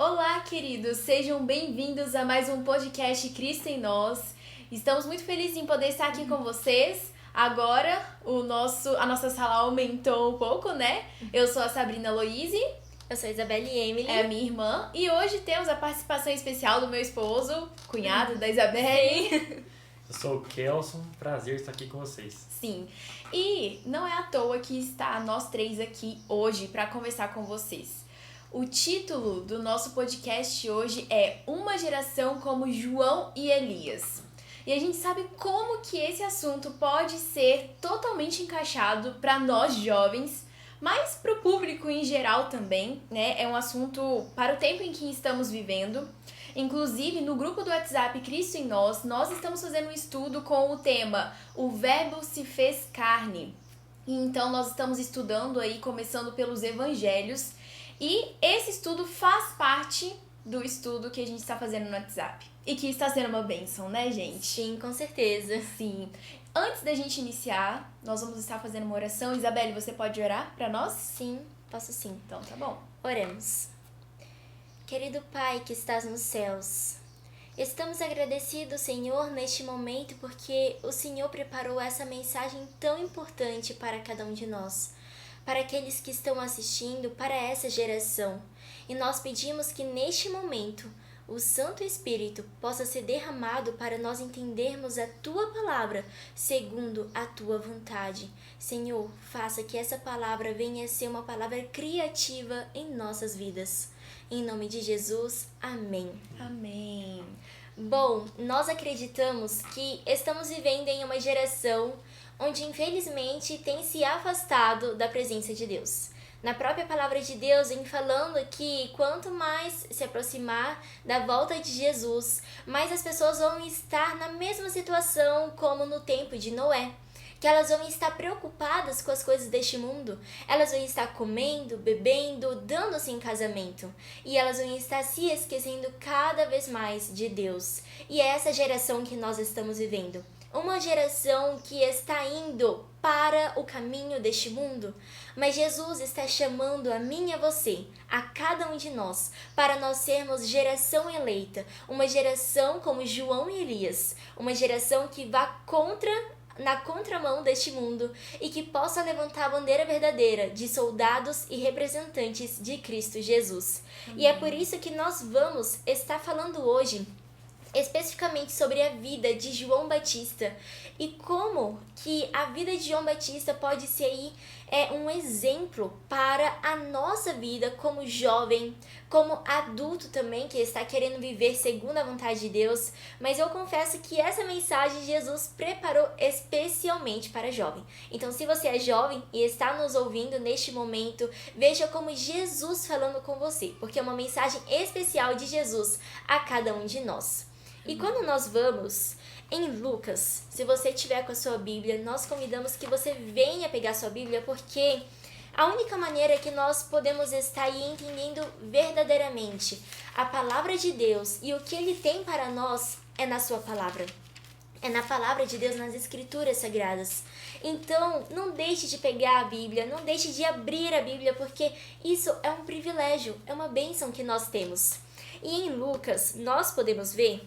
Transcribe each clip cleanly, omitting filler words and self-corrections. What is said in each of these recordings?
Olá, queridos! Sejam bem-vindos a mais um podcast Cristo em Nós. Estamos muito felizes em poder estar aqui com vocês. Agora, a nossa sala aumentou um pouco, né? Eu sou a Sabrina Loise. Eu sou a Isabelle Emily. É a minha irmã. E hoje temos a participação especial do meu esposo, cunhado da Isabelle. Eu sou o Kelson, prazer estar aqui com vocês. Sim, e não é à toa que está nós três aqui hoje para conversar com vocês. O título do nosso podcast hoje é Uma Geração como João e Elias. E a gente sabe como que esse assunto pode ser totalmente encaixado para nós jovens, mas para o público em geral também, né? É um assunto para o tempo em que estamos vivendo. Inclusive, no grupo do WhatsApp Cristo em Nós, nós estamos fazendo um estudo com o tema O Verbo se fez carne. E então nós estamos estudando aí, começando pelos evangelhos. E esse estudo faz parte do estudo que a gente está fazendo no WhatsApp. E que está sendo uma bênção, né, gente? Sim, com certeza. Sim. Antes da gente iniciar, nós vamos estar fazendo uma oração. Isabelle, você pode orar para nós? Sim, posso sim. Então tá bom. Oremos. Querido Pai que estás nos céus, estamos agradecidos, Senhor, neste momento porque o Senhor preparou essa mensagem tão importante para cada um de nós, para aqueles que estão assistindo, para essa geração. E nós pedimos que neste momento o Santo Espírito possa ser derramado para nós entendermos a Tua palavra segundo a Tua vontade. Senhor, faça que essa palavra venha a ser uma palavra criativa em nossas vidas. Em nome de Jesus, amém. Amém. Bom, nós acreditamos que estamos vivendo em uma geração onde infelizmente tem se afastado da presença de Deus. Na própria palavra de Deus vem falando que quanto mais se aproximar da volta de Jesus, mais as pessoas vão estar na mesma situação como no tempo de Noé. Que elas vão estar preocupadas com as coisas deste mundo, elas vão estar comendo, bebendo, dando-se em casamento, e elas vão estar se esquecendo cada vez mais de Deus. E é essa geração que nós estamos vivendo. Uma geração que está indo para o caminho deste mundo, mas Jesus está chamando a mim e a você, a cada um de nós, para nós sermos geração eleita, uma geração como João e Elias, uma geração que vá na contramão deste mundo e que possa levantar a bandeira verdadeira de soldados e representantes de Cristo Jesus. Amém. E é por isso que nós vamos estar falando hoje especificamente sobre a vida de João Batista e como que a vida de João Batista pode ser aí, um exemplo para a nossa vida como jovem, como adulto também, que está querendo viver segundo a vontade de Deus. Mas eu confesso que essa mensagem Jesus preparou especialmente para jovem. Então, se você é jovem e está nos ouvindo neste momento, veja como Jesus falando com você, porque é uma mensagem especial de Jesus a cada um de nós. E quando nós vamos em Lucas, se você tiver com a sua Bíblia, nós convidamos que você venha pegar a sua Bíblia, porque a única maneira que nós podemos estar aí entendendo verdadeiramente a palavra de Deus e o que Ele tem para nós é na sua palavra. É na palavra de Deus, nas escrituras sagradas. Então, não deixe de pegar a Bíblia, não deixe de abrir a Bíblia, porque isso é um privilégio, é uma bênção que nós temos. E em Lucas, nós podemos ver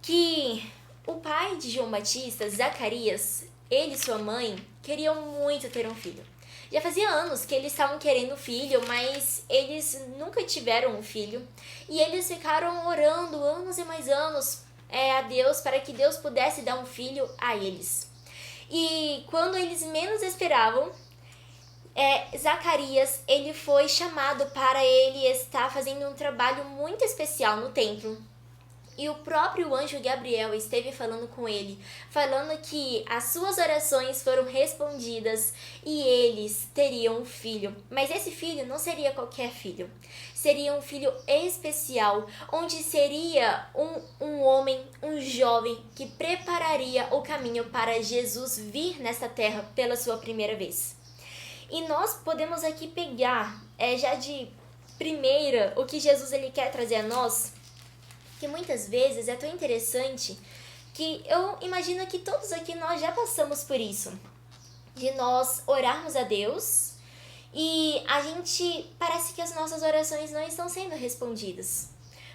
que o pai de João Batista, Zacarias, ele e sua mãe queriam muito ter um filho. Já fazia anos que eles estavam querendo um filho, mas eles nunca tiveram um filho. E eles ficaram orando anos e mais anos a Deus para que Deus pudesse dar um filho a eles. E quando eles menos esperavam, Zacarias, ele foi chamado para ele estar fazendo um trabalho muito especial no templo. E o próprio anjo Gabriel esteve falando com ele, falando que as suas orações foram respondidas e eles teriam um filho. Mas esse filho não seria qualquer filho, seria um filho especial, onde seria um homem, um jovem, que prepararia o caminho para Jesus vir nesta terra pela sua primeira vez. E nós podemos aqui pegar, já de primeira, o que Jesus ele quer trazer a nós, que muitas vezes é tão interessante que eu imagino que todos aqui nós já passamos por isso, de nós orarmos a Deus E a gente parece que as nossas orações não estão sendo respondidas.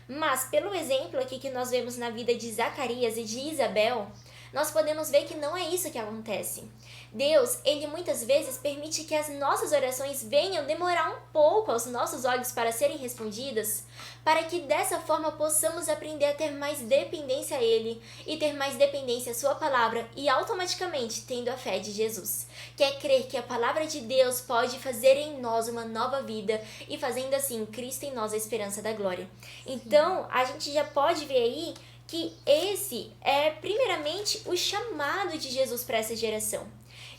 Mas pelo exemplo aqui que nós vemos na vida de Zacarias e de Isabel, nós podemos ver que não é isso que acontece. Deus, ele muitas vezes permite que as nossas orações venham demorar um pouco aos nossos olhos para serem respondidas, para que dessa forma possamos aprender a ter mais dependência a Ele e ter mais dependência à Sua palavra e automaticamente tendo a fé de Jesus, que é crer que a palavra de Deus pode fazer em nós uma nova vida e fazendo assim Cristo em nós a esperança da glória. Então, a gente já pode ver aí que esse é primeiramente o chamado de Jesus para essa geração.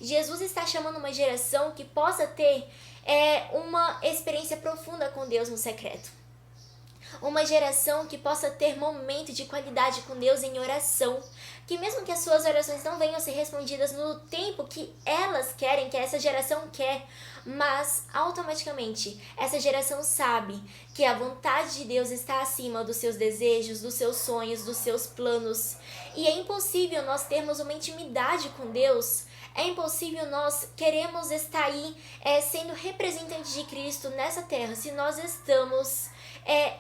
Jesus está chamando uma geração que possa ter uma experiência profunda com Deus no secreto. Uma geração que possa ter momento de qualidade com Deus em oração, que mesmo que as suas orações não venham a ser respondidas no tempo que elas querem, que essa geração quer, mas automaticamente essa geração sabe que a vontade de Deus está acima dos seus desejos, dos seus sonhos, dos seus planos. E é impossível nós termos uma intimidade com Deus, é impossível nós queremos estar aí sendo representantes de Cristo nessa terra se nós estamos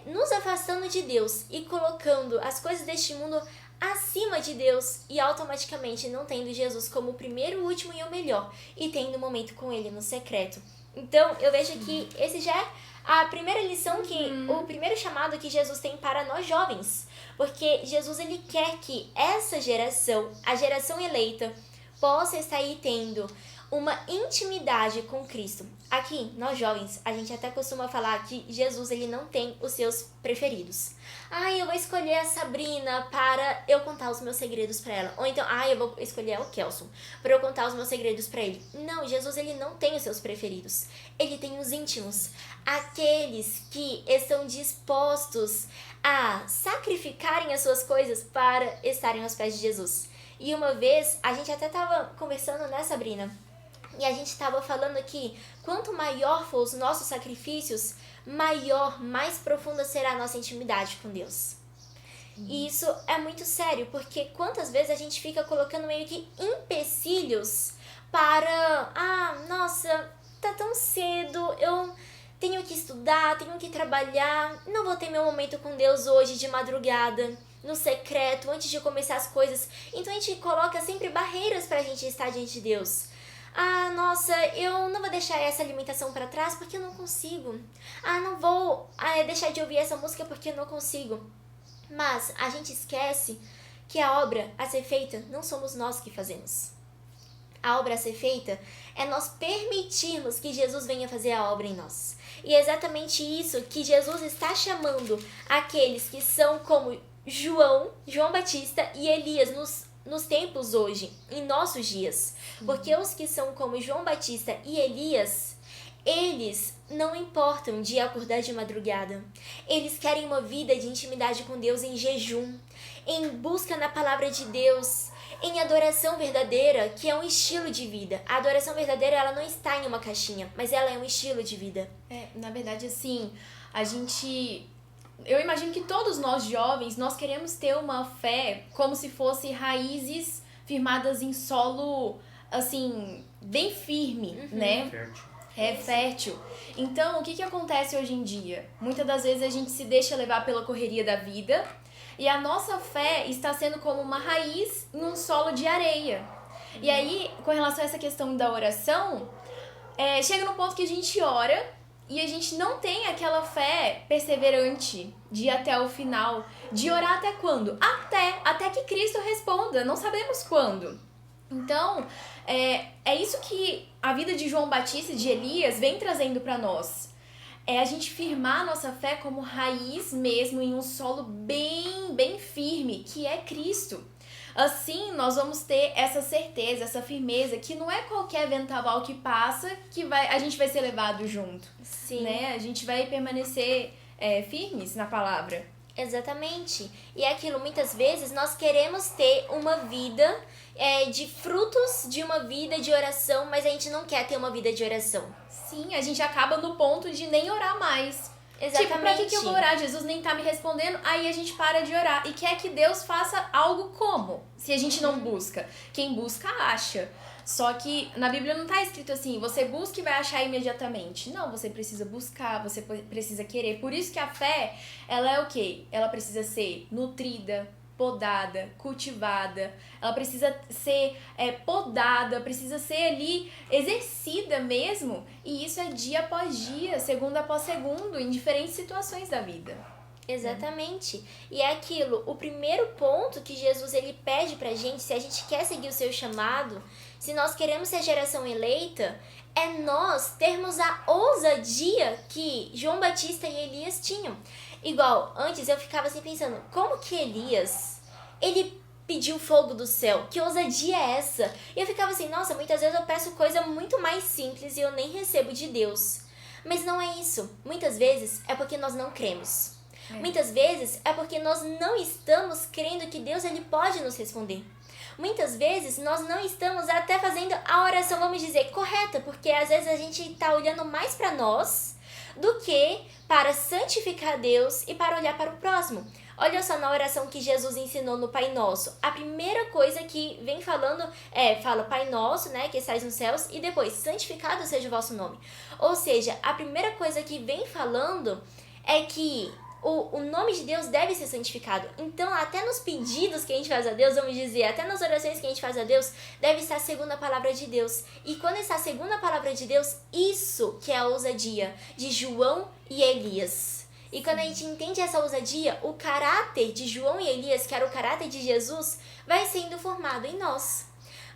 nos afastando de Deus e colocando as coisas deste mundo acima de Deus e automaticamente não tendo Jesus como o primeiro, o último e o melhor e tendo um momento com Ele no secreto. Então eu vejo que esse já é a primeira lição, o primeiro chamado que Jesus tem para nós jovens, porque Jesus ele quer que essa geração, a geração eleita, possa estar aí tendo uma intimidade com Cristo. Aqui, nós jovens, a gente até costuma falar que Jesus ele não tem os seus preferidos. Eu vou escolher a Sabrina para eu contar os meus segredos para ela. Ou então, eu vou escolher o Kelson para eu contar os meus segredos para ele. Não, Jesus ele não tem os seus preferidos. Ele tem os íntimos. Aqueles que estão dispostos a sacrificarem as suas coisas para estarem aos pés de Jesus. E uma vez, a gente até estava conversando, né, Sabrina? E a gente estava falando que quanto maior for os nossos sacrifícios, maior, mais profunda será a nossa intimidade com Deus. E isso é muito sério, porque quantas vezes a gente fica colocando meio que empecilhos para... nossa, tá tão cedo, eu tenho que estudar, tenho que trabalhar, não vou ter meu momento com Deus hoje de madrugada, no secreto, antes de começar as coisas. Então a gente coloca sempre barreiras pra gente estar diante de Deus. Nossa, eu não vou deixar essa alimentação para trás porque eu não consigo. Não vou deixar de ouvir essa música porque eu não consigo. Mas a gente esquece que a obra a ser feita não somos nós que fazemos. A obra a ser feita é nós permitirmos que Jesus venha fazer a obra em nós. E é exatamente isso que Jesus está chamando aqueles que são como João Batista e Elias nos tempos hoje, em nossos dias. Porque os que são como João Batista e Elias, eles não importam de acordar de madrugada. Eles querem uma vida de intimidade com Deus em jejum, em busca na palavra de Deus, em adoração verdadeira, que é um estilo de vida. A adoração verdadeira, ela não está em uma caixinha, mas ela é um estilo de vida. Na verdade, assim, eu imagino que todos nós jovens, nós queremos ter uma fé como se fosse raízes firmadas em solo, assim, bem firme, né? Fértil. Fértil. Então, o que acontece hoje em dia? Muitas das vezes a gente se deixa levar pela correria da vida e a nossa fé está sendo como uma raiz em um solo de areia. E aí, com relação a essa questão da oração, chega no ponto que a gente ora e a gente não tem aquela fé perseverante de ir até o final. De orar até quando? Até que Cristo responda. Não sabemos quando. Então, é isso que a vida de João Batista e de Elias vem trazendo para nós. É a gente firmar a nossa fé como raiz mesmo em um solo bem, bem firme, que é Cristo. Assim, nós vamos ter essa certeza, essa firmeza, que não é qualquer vendaval que passa que a gente vai ser levado junto. Sim. Né? A gente vai permanecer firmes na palavra. Exatamente. E é aquilo, muitas vezes nós queremos ter uma vida de frutos de uma vida de oração, mas a gente não quer ter uma vida de oração. Sim, a gente acaba no ponto de nem orar mais. Exatamente. Tipo, pra que eu vou orar? Jesus nem tá me respondendo. Aí a gente para de orar. E quer que Deus faça algo como? Se a gente não busca. Quem busca, acha. Só que na Bíblia não tá escrito assim, você busca e vai achar imediatamente. Não, você precisa buscar, você precisa querer. Por isso que a fé, ela é o quê? Ela precisa ser nutrida, podada, cultivada. Ela precisa ser podada, precisa ser ali exercida mesmo. E isso é dia após dia, segundo após segundo, em diferentes situações da vida. Exatamente. E é aquilo, o primeiro ponto que Jesus ele pede pra gente, se a gente quer seguir o seu chamado, se nós queremos ser a geração eleita, é nós termos a ousadia que João Batista e Elias tinham. Igual, antes eu ficava assim pensando, como que Elias, ele pediu fogo do céu? Que ousadia é essa? E eu ficava assim, nossa, muitas vezes eu peço coisa muito mais simples e eu nem recebo de Deus. Mas não é isso. Muitas vezes é porque nós não cremos. Muitas vezes é porque nós não estamos crendo que Deus ele pode nos responder. Muitas vezes nós não estamos até fazendo a oração, vamos dizer, correta, porque às vezes a gente está olhando mais para nós do que para santificar Deus e para olhar para o próximo. Olha só na oração que Jesus ensinou no Pai Nosso. A primeira coisa que vem falando fala Pai Nosso, né, que estás nos céus, e depois, santificado seja o vosso nome. Ou seja, a primeira coisa que vem falando é que o nome de Deus deve ser santificado. Então, até nos pedidos que a gente faz a Deus, vamos dizer, até nas orações que a gente faz a Deus, deve estar segundo a palavra de Deus. E quando está segundo a palavra de Deus, isso que é a ousadia de João e Elias. E quando a gente entende essa ousadia, o caráter de João e Elias, que era o caráter de Jesus, vai sendo formado em nós.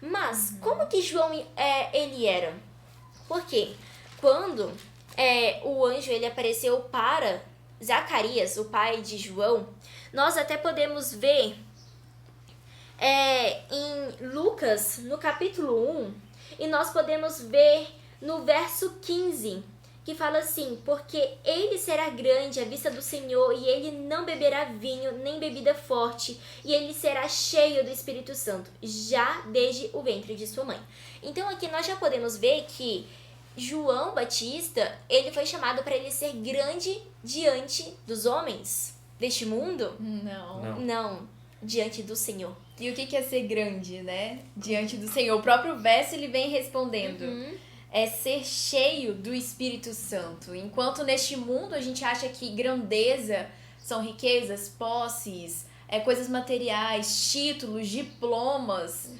Mas, como que João ele era? Porque quando o anjo ele apareceu para Zacarias, o pai de João, nós até podemos ver em Lucas, no capítulo 1, e nós podemos ver no verso 15, que fala assim, porque ele será grande à vista do Senhor, e ele não beberá vinho, nem bebida forte, e ele será cheio do Espírito Santo, já desde o ventre de sua mãe. Então aqui nós já podemos ver que João Batista, ele foi chamado para ele ser grande diante dos homens deste mundo? Não, diante do Senhor. E o que é ser grande, né? Diante do Senhor. O próprio verso ele vem respondendo. É ser cheio do Espírito Santo. Enquanto neste mundo a gente acha que grandeza são riquezas, posses, coisas materiais, títulos, diplomas.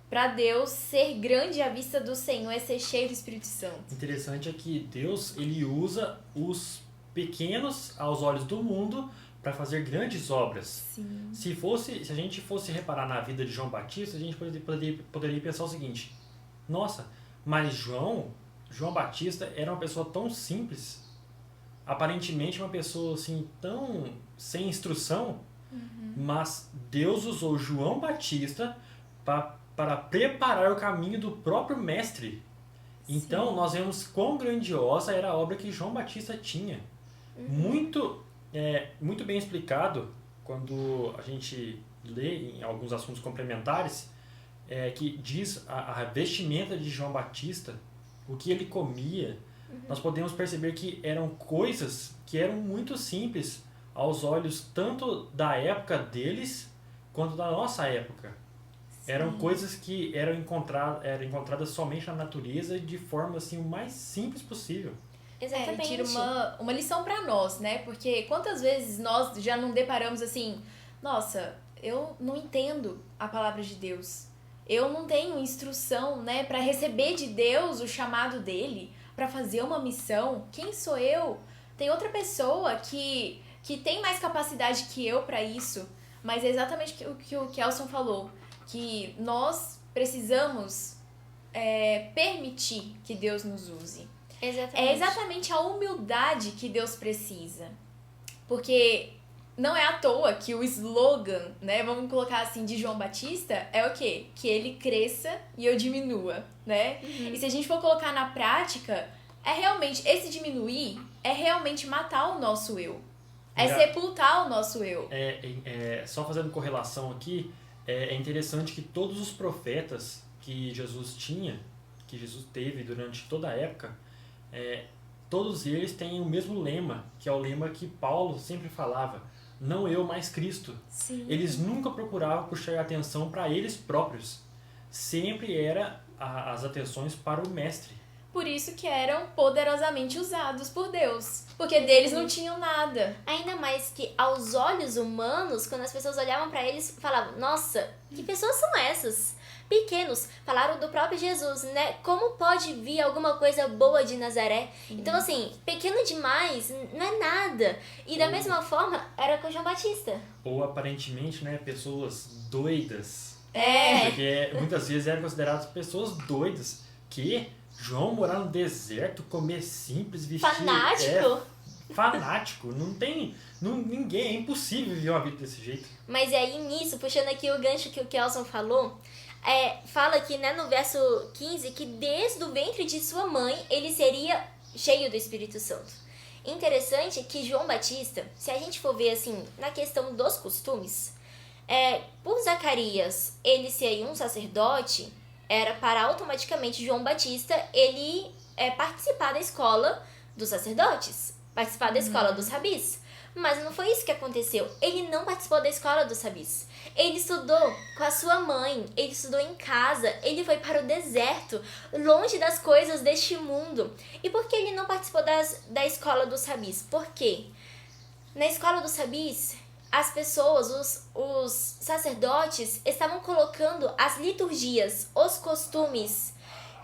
Para Deus, ser grande à vista do Senhor é ser cheio do Espírito Santo. Interessante é que Deus ele usa os pequenos aos olhos do mundo para fazer grandes obras. Sim. Se a gente fosse reparar na vida de João Batista, a gente poderia pensar o seguinte: nossa, mas João Batista era uma pessoa tão simples, aparentemente uma pessoa assim tão sem instrução, mas Deus usou João Batista para preparar o caminho do próprio mestre. Então, sim, nós vemos quão grandiosa era a obra que João Batista tinha. Muito bem explicado quando a gente lê em alguns assuntos complementares, que diz a vestimenta de João Batista, o que ele comia. Nós podemos perceber que eram coisas que eram muito simples aos olhos tanto da época deles quanto da nossa época. Eram coisas que eram encontradas somente na natureza de forma assim, o mais simples possível. Exatamente. Tira uma lição pra nós, né? Porque quantas vezes nós já não deparamos assim, nossa, eu não entendo a palavra de Deus. Eu não tenho instrução, né, para receber de Deus o chamado dele, para fazer uma missão. Quem sou eu? Tem outra pessoa que tem mais capacidade que eu para isso. Mas é exatamente o que o Kelson falou, que nós precisamos permitir que Deus nos use. Exatamente. É exatamente a humildade que Deus precisa. Porque não é à toa que o slogan, né, vamos colocar assim, de João Batista, é o quê? Que ele cresça e eu diminua, né? E se a gente for colocar na prática, esse diminuir é realmente matar o nosso eu. Sepultar o nosso eu. Só fazendo correlação aqui, é interessante que todos os profetas que Jesus teve durante toda a época, todos eles têm o mesmo lema, que é o lema que Paulo sempre falava: não eu, mas Cristo. Sim. Eles nunca procuravam puxar a atenção para eles próprios. Sempre era as atenções para o mestre. Por isso que eram poderosamente usados por Deus. Porque deles não tinham nada. Ainda mais que aos olhos humanos, quando as pessoas olhavam para eles, falavam, nossa, que pessoas são essas? Pequenos. Falaram do próprio Jesus, né? Como pode vir alguma coisa boa de Nazaré? Então, assim, pequeno demais não é nada. E da mesma forma, era com João Batista. Ou aparentemente, né, pessoas doidas. É. Porque muitas vezes eram consideradas pessoas doidas. Que João morar no deserto, comer simples, vestir... Fanático. Fanático. Não tem... ninguém, é impossível viver uma vida desse jeito. Mas aí nisso, puxando aqui o gancho que o Kelson falou, fala aqui, né, no verso 15, que desde o ventre de sua mãe ele seria cheio do Espírito Santo. Interessante que João Batista, se a gente for ver assim, na questão dos costumes, por Zacarias ele ser um sacerdote, era para automaticamente João Batista ele participar da escola dos sacerdotes, participar da escola dos rabis. Mas não foi isso que aconteceu. Ele não participou da escola dos rabis. Ele estudou com a sua mãe, ele estudou em casa, ele foi para o deserto, longe das coisas deste mundo. E por que ele não participou da escola dos rabis? Por quê? Na escola dos rabis, as pessoas, os sacerdotes, estavam colocando as liturgias, os costumes,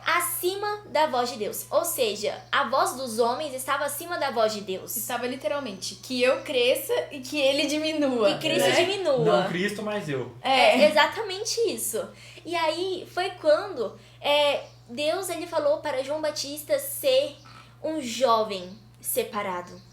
acima da voz de Deus. Ou seja, a voz dos homens estava acima da voz de Deus. Estava literalmente, que eu cresça e que ele diminua. Que Cristo diminua. Não Cristo, mas eu. Exatamente isso. E aí foi quando Deus ele falou para João Batista ser um jovem separado.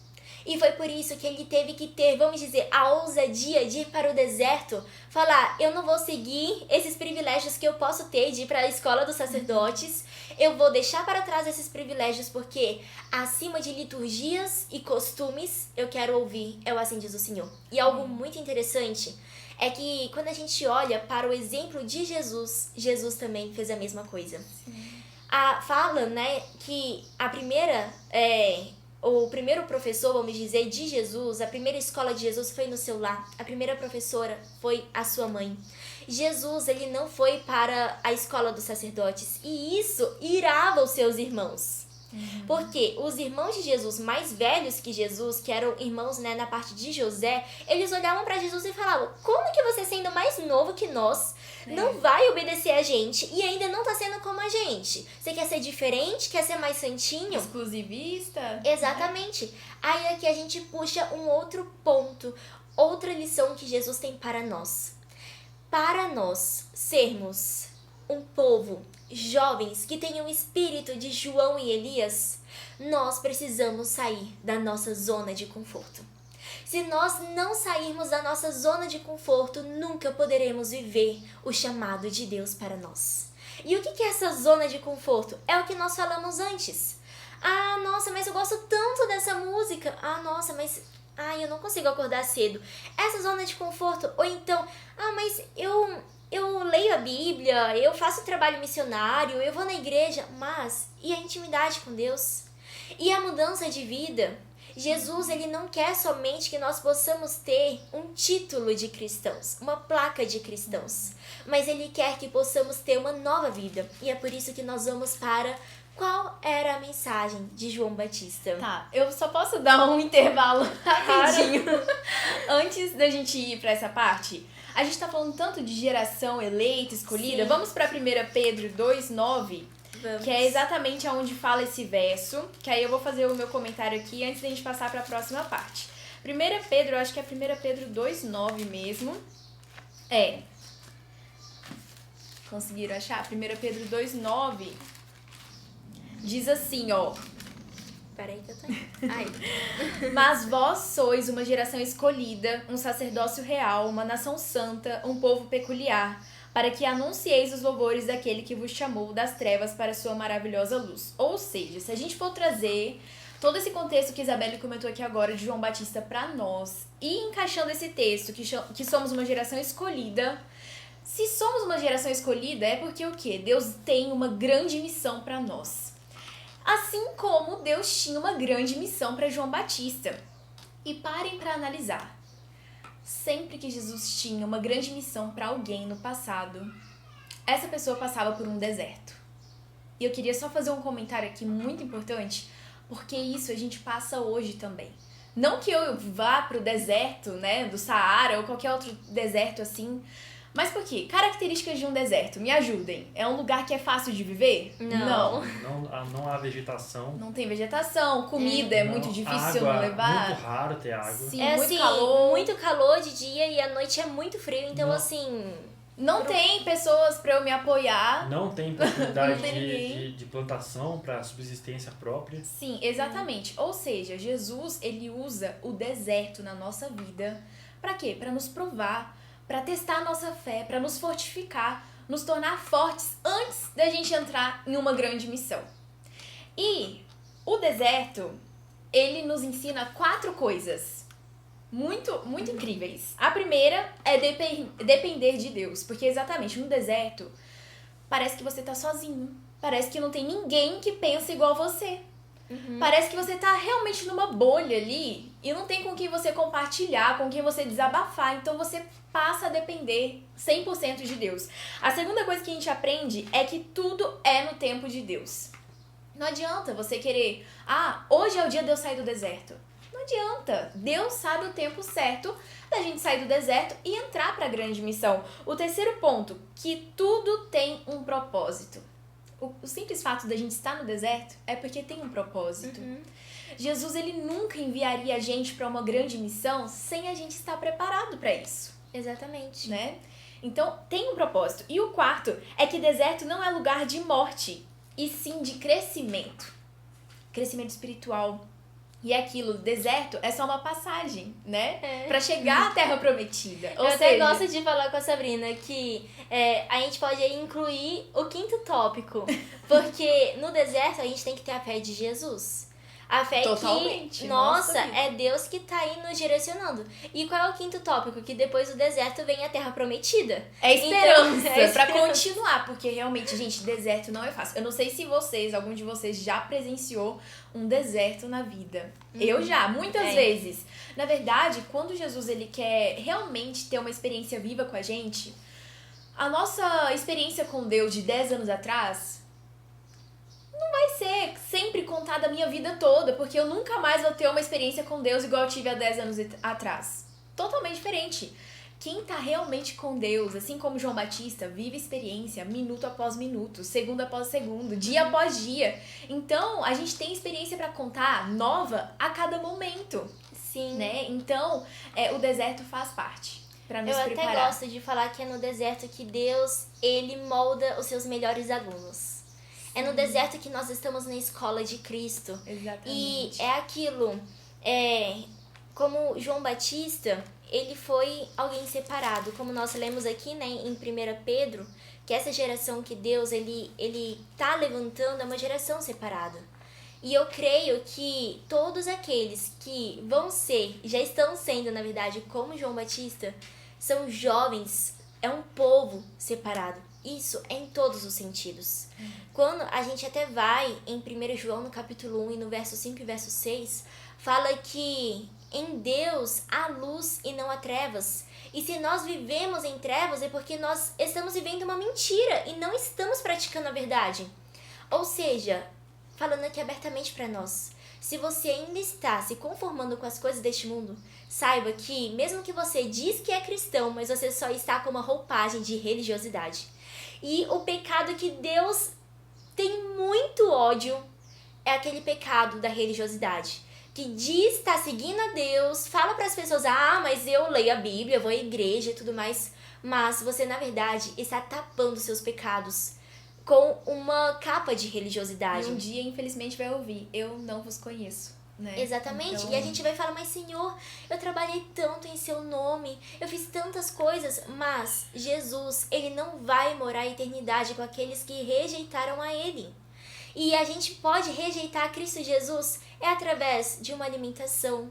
E foi por isso que ele teve que ter, vamos dizer, a ousadia de ir para o deserto, falar, eu não vou seguir esses privilégios que eu posso ter de ir para a escola dos sacerdotes, eu vou deixar para trás esses privilégios porque acima de liturgias e costumes eu quero ouvir, é o assim diz o Senhor. E algo muito interessante é que quando a gente olha para o exemplo de Jesus, Jesus também fez a mesma coisa. Fala, né, que o primeiro professor, vamos dizer, de Jesus, a primeira escola de Jesus foi no seu lar. A primeira professora foi a sua mãe. Jesus, ele não foi para a escola dos sacerdotes. E isso irava os seus irmãos. Porque os irmãos de Jesus, mais velhos que Jesus, que eram irmãos, né, na parte de José, eles olhavam para Jesus e falavam, como que você, sendo mais novo que nós, não vai obedecer a gente e ainda não tá sendo como a gente? Você quer ser diferente? Quer ser mais santinho? Exclusivista? Exatamente. Aí aqui a gente puxa um outro ponto, outra lição que Jesus tem para nós. Para nós sermos um povo, jovens que tenham o espírito de João e Elias, nós precisamos sair da nossa zona de conforto. Se nós não sairmos da nossa zona de conforto, nunca poderemos viver o chamado de Deus para nós. E o que é essa zona de conforto? É o que nós falamos antes. Ah, nossa, mas eu gosto tanto dessa música. Ah, nossa, mas eu não consigo acordar cedo. Essa zona de conforto. Ou então, mas eu leio a Bíblia, eu faço trabalho missionário, eu vou na igreja, mas e a intimidade com Deus? E a mudança de vida? Jesus, ele não quer somente que nós possamos ter um título de cristãos, uma placa de cristãos, mas ele quer que possamos ter uma nova vida. E é por isso que nós vamos para qual era a mensagem de João Batista. Tá, eu só posso dar um intervalo rapidinho antes da gente ir para essa parte. A gente tá falando tanto de geração eleita, escolhida. Sim. Vamos para 1 Pedro 2:9, que é exatamente onde fala esse verso, que aí eu vou fazer o meu comentário aqui antes da gente passar para a próxima parte. 1 Pedro, eu acho que é 1 Pedro 2:9 mesmo. Conseguiram achar? 1 Pedro 2:9 diz assim, ó. Peraí que eu tô indo. Mas vós sois uma geração escolhida, um sacerdócio real, uma nação santa, um povo peculiar, para que anuncieis os louvores daquele que vos chamou das trevas para a sua maravilhosa luz. Ou seja, se a gente for trazer todo esse contexto que Isabelle comentou aqui agora de João Batista para nós, e encaixando esse texto, que somos uma geração escolhida, se somos uma geração escolhida é porque o quê? Deus tem uma grande missão para nós. Assim como Deus tinha uma grande missão para João Batista. E parem para analisar. Sempre que Jesus tinha uma grande missão para alguém no passado, essa pessoa passava por um deserto. E eu queria só fazer um comentário aqui muito importante, porque isso a gente passa hoje também. Não que eu vá pro deserto, né, do Saara ou qualquer outro deserto assim, mas por quê? Características de um deserto, me ajudem. É um lugar que é fácil de viver? Não. Não há vegetação. Não tem vegetação, comida é muito difícil água, não levar. muito raro ter água. Sim, É muito assim, calor. muito calor de dia e à noite é muito frio, então Não. assim... Não tem pessoas pra eu me apoiar. Não tem possibilidade Não tem ninguém. de plantação para subsistência própria. Sim, exatamente. Ou seja, Jesus, ele usa o deserto na nossa vida. Pra quê? Pra nos provar, pra testar a nossa fé, pra nos fortificar, nos tornar fortes antes da gente entrar em uma grande missão. E o deserto, ele nos ensina 4 coisas muito incríveis. A primeira é depender de Deus, porque exatamente no deserto parece que você tá sozinho, parece que não tem ninguém que pensa igual você. Parece que você tá realmente numa bolha ali e não tem com quem você compartilhar, com quem você desabafar. Então você passa a depender 100% de Deus. A segunda coisa que a gente aprende é que tudo é no tempo de Deus. Não adianta você querer, hoje é o dia de eu sair do deserto. Não adianta. Deus sabe o tempo certo da gente sair do deserto e entrar para a grande missão. O terceiro ponto, que tudo tem um propósito. O simples fato da gente estar no deserto é porque tem um propósito. Jesus, ele nunca enviaria a gente para uma grande missão sem a gente estar preparado para isso, Exatamente. né? Então, tem um propósito. E o quarto é que deserto não é lugar de morte, e sim de crescimento. Crescimento espiritual. E é aquilo, deserto é só uma passagem, né? Pra chegar à Terra Prometida. Ou Eu seja, até gosto de falar com a Sabrina que a gente pode aí incluir o quinto tópico. Porque no deserto a gente tem que ter a fé de Jesus. A fé Totalmente, que, nossa nossa, vida. é Deus que tá aí nos direcionando. E qual é o quinto tópico? Que depois do deserto vem a Terra Prometida. é esperança, Então, é pra esperança. continuar, porque realmente, gente, deserto não é fácil. Eu não sei se algum de vocês já presenciou um deserto na vida. Eu já, muitas vezes. Na verdade, quando Jesus ele quer realmente ter uma experiência viva com a gente, a nossa experiência com Deus de 10 anos atrás não vai ser sempre contada a minha vida toda, porque eu nunca mais vou ter uma experiência com Deus igual eu tive há 10 anos atrás. Totalmente diferente. Quem tá realmente com Deus, assim como João Batista, vive experiência minuto após minuto, segundo após segundo, dia após dia. Então, a gente tem experiência pra contar nova a cada momento, Sim. né? Então, o deserto faz parte pra nos Eu preparar. até gosto de falar que é no deserto que Deus, ele molda os seus melhores alunos. É no deserto que nós estamos na escola de Cristo. E Exatamente. é aquilo, como João Batista, ele foi alguém separado. Como nós lemos aqui, né, em 1 Pedro, que essa geração que Deus, ele tá levantando é uma geração separada. E eu creio que todos aqueles que vão ser, já estão sendo, na verdade, como João Batista, são jovens, é um povo separado. Isso é em todos os sentidos. Quando a gente até vai em 1 João, no capítulo 1, e no verso 5 e verso 6, fala que em Deus há luz e não há trevas. E se nós vivemos em trevas é porque nós estamos vivendo uma mentira e não estamos praticando a verdade. Ou seja, falando aqui abertamente para nós, se você ainda está se conformando com as coisas deste mundo, saiba que mesmo que você diz que é cristão, mas você só está com uma roupagem de religiosidade. E o pecado que Deus tem muito ódio é aquele pecado da religiosidade. Que diz estar seguindo a Deus, fala para as pessoas, mas eu leio a Bíblia, vou à igreja e tudo mais. Mas você, na verdade, está tapando seus pecados com uma capa de religiosidade. E um dia, infelizmente, vai ouvir, eu não vos conheço. Né? Exatamente, Então, e a gente vai falar, mas Senhor, eu trabalhei tanto em seu nome, eu fiz tantas coisas, mas Jesus, ele não vai morar a eternidade com aqueles que rejeitaram a ele. E a gente pode rejeitar Cristo Jesus através de uma alimentação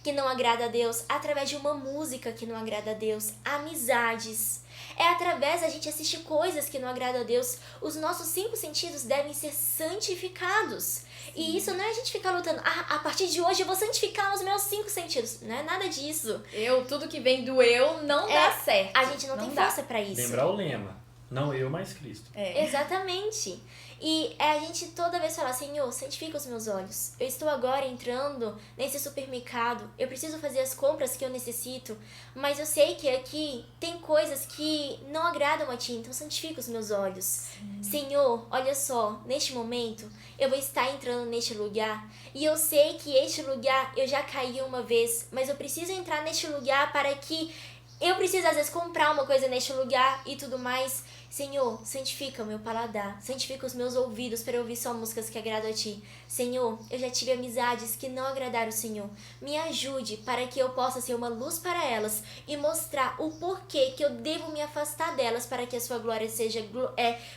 que não agrada a Deus, através de uma música que não agrada a Deus, amizades. É através da gente assistir coisas que não agradam a Deus. Os nossos 5 sentidos devem ser santificados. E isso não é a gente ficar lutando, a partir de hoje eu vou santificar os meus 5 sentidos. Não é nada disso. Tudo que vem do eu não dá certo. A gente não tem dá. força pra isso. Lembrar o lema. Não eu, mas Cristo. Exatamente. E a gente toda vez fala, Senhor, santifica os meus olhos. Eu estou agora entrando nesse supermercado, eu preciso fazer as compras que eu necessito, mas eu sei que aqui tem coisas que não agradam a Ti, então santifica os meus olhos. Senhor, olha só, neste momento eu vou estar entrando neste lugar e eu sei que este lugar eu já caí uma vez, mas eu preciso entrar neste lugar para que eu preciso às vezes comprar uma coisa neste lugar e tudo mais. Senhor, santifica o meu paladar, santifica os meus ouvidos para ouvir só músicas que agradam a Ti. Senhor, eu já tive amizades que não agradaram o Senhor. Me ajude para que eu possa ser uma luz para elas e mostrar o porquê que eu devo me afastar delas para que a Sua glória seja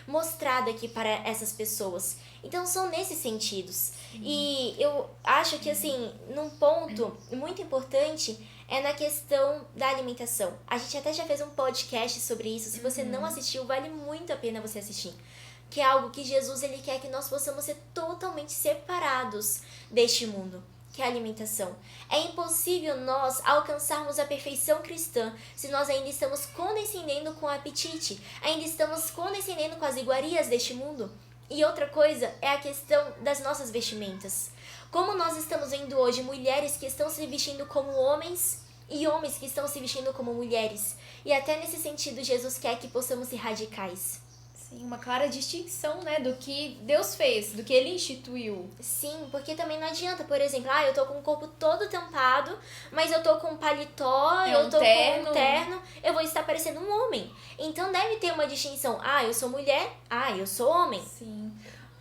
mostrada aqui para essas pessoas. Então são nesses sentidos. E eu acho que assim, num ponto muito importante é na questão da alimentação. A gente até já fez um podcast sobre isso. Se você não assistiu, vale muito a pena você assistir. Que é algo que Jesus ele quer que nós possamos ser totalmente separados deste mundo, que é a alimentação. É impossível nós alcançarmos a perfeição cristã se nós ainda estamos condescendendo com o apetite, ainda estamos condescendendo com as iguarias deste mundo. E outra coisa é a questão das nossas vestimentas. Como nós estamos vendo hoje mulheres que estão se vestindo como homens e homens que estão se vestindo como mulheres. E até nesse sentido, Jesus quer que possamos ser radicais. Sim, uma clara distinção, né, do que Deus fez, do que Ele instituiu. Sim, porque também não adianta, por exemplo, eu tô com o corpo todo tampado, mas eu tô com um paletó, eu tô com um terno, eu vou estar parecendo um homem. Então deve ter uma distinção. Eu sou mulher, eu sou homem. Sim.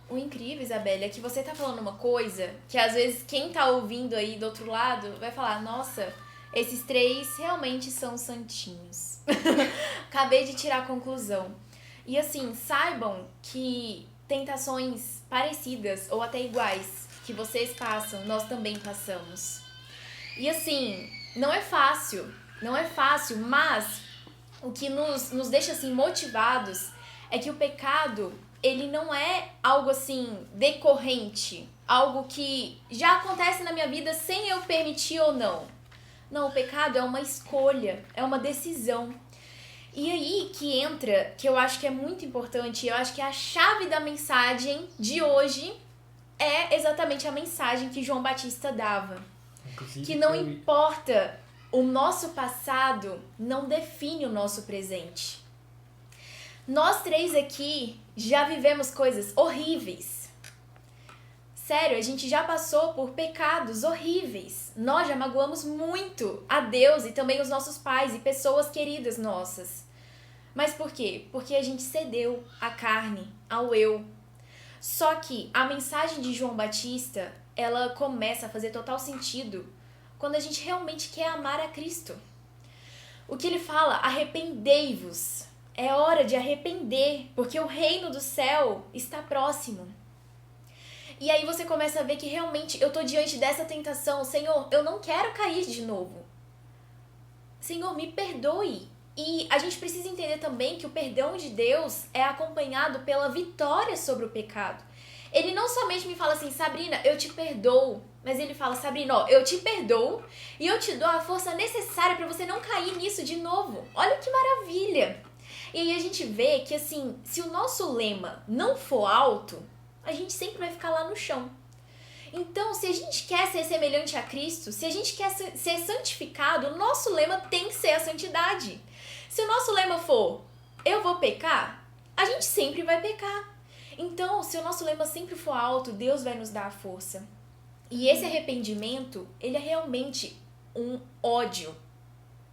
O incrível, Isabelle, é que você tá falando uma coisa que às vezes quem tá ouvindo aí do outro lado vai falar, nossa, esses três realmente são santinhos. Acabei de tirar a conclusão. E assim, saibam que tentações parecidas ou até iguais que vocês passam, nós também passamos. E assim, não é fácil, mas o que nos deixa assim motivados é que o pecado, ele não é algo assim decorrente, algo que já acontece na minha vida sem eu permitir ou não. Não, o pecado é uma escolha, é uma decisão. E aí que entra, que eu acho que é muito importante, eu acho que a chave da mensagem de hoje é exatamente a mensagem que João Batista dava. Inclusive, que não importa, o nosso passado não define o nosso presente. Nós três aqui já vivemos coisas horríveis. Sério, a gente já passou por pecados horríveis. Nós já magoamos muito a Deus e também os nossos pais e pessoas queridas nossas. Mas por quê? Porque a gente cedeu à carne, ao eu. Só que a mensagem de João Batista, ela começa a fazer total sentido quando a gente realmente quer amar a Cristo. O que ele fala? Arrependei-vos. É hora de arrepender, porque o reino do céu está próximo. E aí você começa a ver que realmente eu tô diante dessa tentação. Senhor, eu não quero cair de novo. Senhor, me perdoe. E a gente precisa entender também que o perdão de Deus é acompanhado pela vitória sobre o pecado. Ele não somente me fala assim, Sabrina, eu te perdoo. Mas ele fala, Sabrina, eu te perdoo e eu te dou a força necessária para você não cair nisso de novo. Olha que maravilha. E aí a gente vê que assim, se o nosso lema não for alto, a gente sempre vai ficar lá no chão. Então, se a gente quer ser semelhante a Cristo, se a gente quer ser santificado, o nosso lema tem que ser a santidade. Se o nosso lema for, eu vou pecar, a gente sempre vai pecar. Então, se o nosso lema sempre for alto, Deus vai nos dar a força. E esse arrependimento, ele é realmente um ódio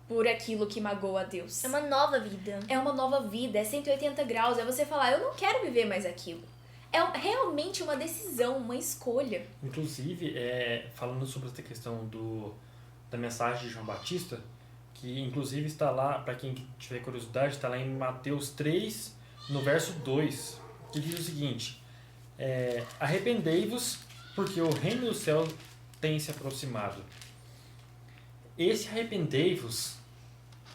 por aquilo que magoa a Deus. É uma nova vida. É uma nova vida, é 180 graus, é você falar, eu não quero viver mais aquilo. É realmente uma decisão, uma escolha. Inclusive, falando sobre essa questão da mensagem de João Batista, que inclusive está lá, para quem tiver curiosidade, está lá em Mateus 3, no verso 2, que diz o seguinte, arrependei-vos, porque o reino do céu tem se aproximado. Esse arrependei-vos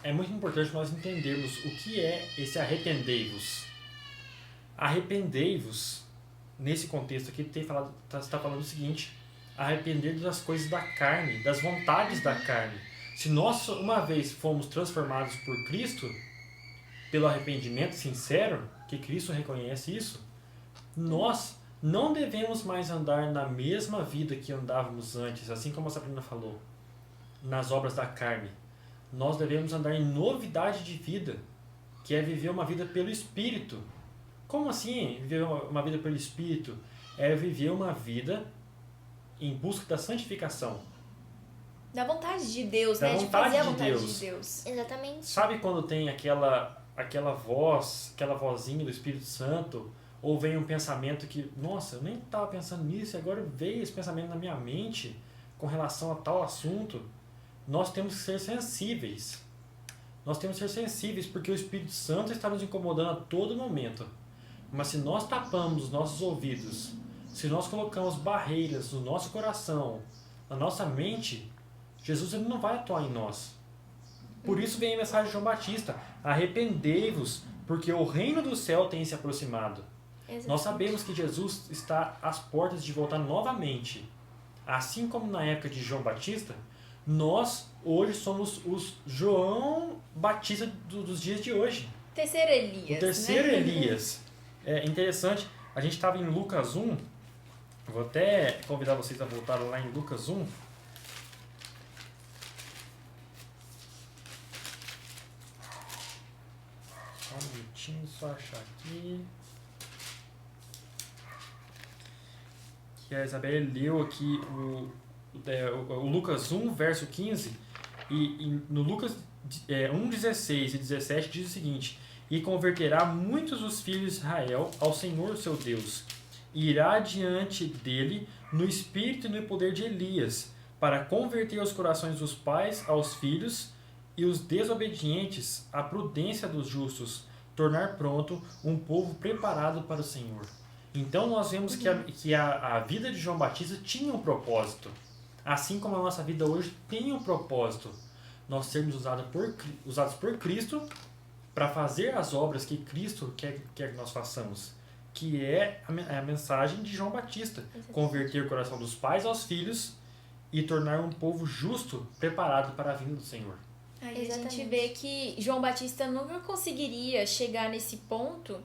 é muito importante nós entendermos o que é esse arrependei-vos. Arrependei-vos, nesse contexto aqui, está falando o seguinte, arrepender das coisas da carne, das vontades da carne. Se nós uma vez fomos transformados por Cristo, pelo arrependimento sincero, que Cristo reconhece isso, nós não devemos mais andar na mesma vida que andávamos antes, assim como a Sabrina falou, nas obras da carne. Nós devemos andar em novidade de vida, que é viver uma vida pelo Espírito. Como assim viver uma vida pelo Espírito? É viver uma vida em busca da santificação. Da vontade de Deus, Da né? De vontade fazer a de vontade Deus. de Deus. Exatamente. Sabe quando tem aquela voz, aquela vozinha do Espírito Santo, ou vem um pensamento que, nossa, eu nem estava pensando nisso, e agora veio esse pensamento na minha mente com relação a tal assunto? Nós temos que ser sensíveis. Nós temos que ser sensíveis porque o Espírito Santo está nos incomodando a todo momento. Mas se nós tapamos os nossos ouvidos, se nós colocamos barreiras no nosso coração, na nossa mente, Jesus ele não vai atuar em nós. Por isso vem a mensagem de João Batista: arrependei-vos, porque o reino do céu tem se aproximado. Exatamente. Nós sabemos que Jesus está às portas de voltar novamente. Assim como na época de João Batista, nós hoje somos os João Batista dos dias de hoje. Terceiro Elias. O terceiro né? Elias. É interessante, a gente estava em Lucas 1, vou até convidar vocês a voltar lá em Lucas 1. Só um minutinho, só achar aqui. Que a Isabelle leu aqui o Lucas 1, verso 15, e no Lucas 1, 16 e 17 diz o seguinte: e converterá muitos dos filhos de Israel ao Senhor seu Deus, e irá diante dele no espírito e no poder de Elias, para converter os corações dos pais aos filhos e os desobedientes à prudência dos justos, tornar pronto um povo preparado para o Senhor. Então nós vemos que a vida de João Batista tinha um propósito, assim como a nossa vida hoje tem um propósito, nós sermos usados por Cristo para fazer as obras que Cristo quer que nós façamos, que é a mensagem de João Batista: converter o coração dos pais aos filhos e tornar um povo justo, preparado para a vinda do Senhor. Aí a gente Exatamente. vê que João Batista nunca conseguiria chegar nesse ponto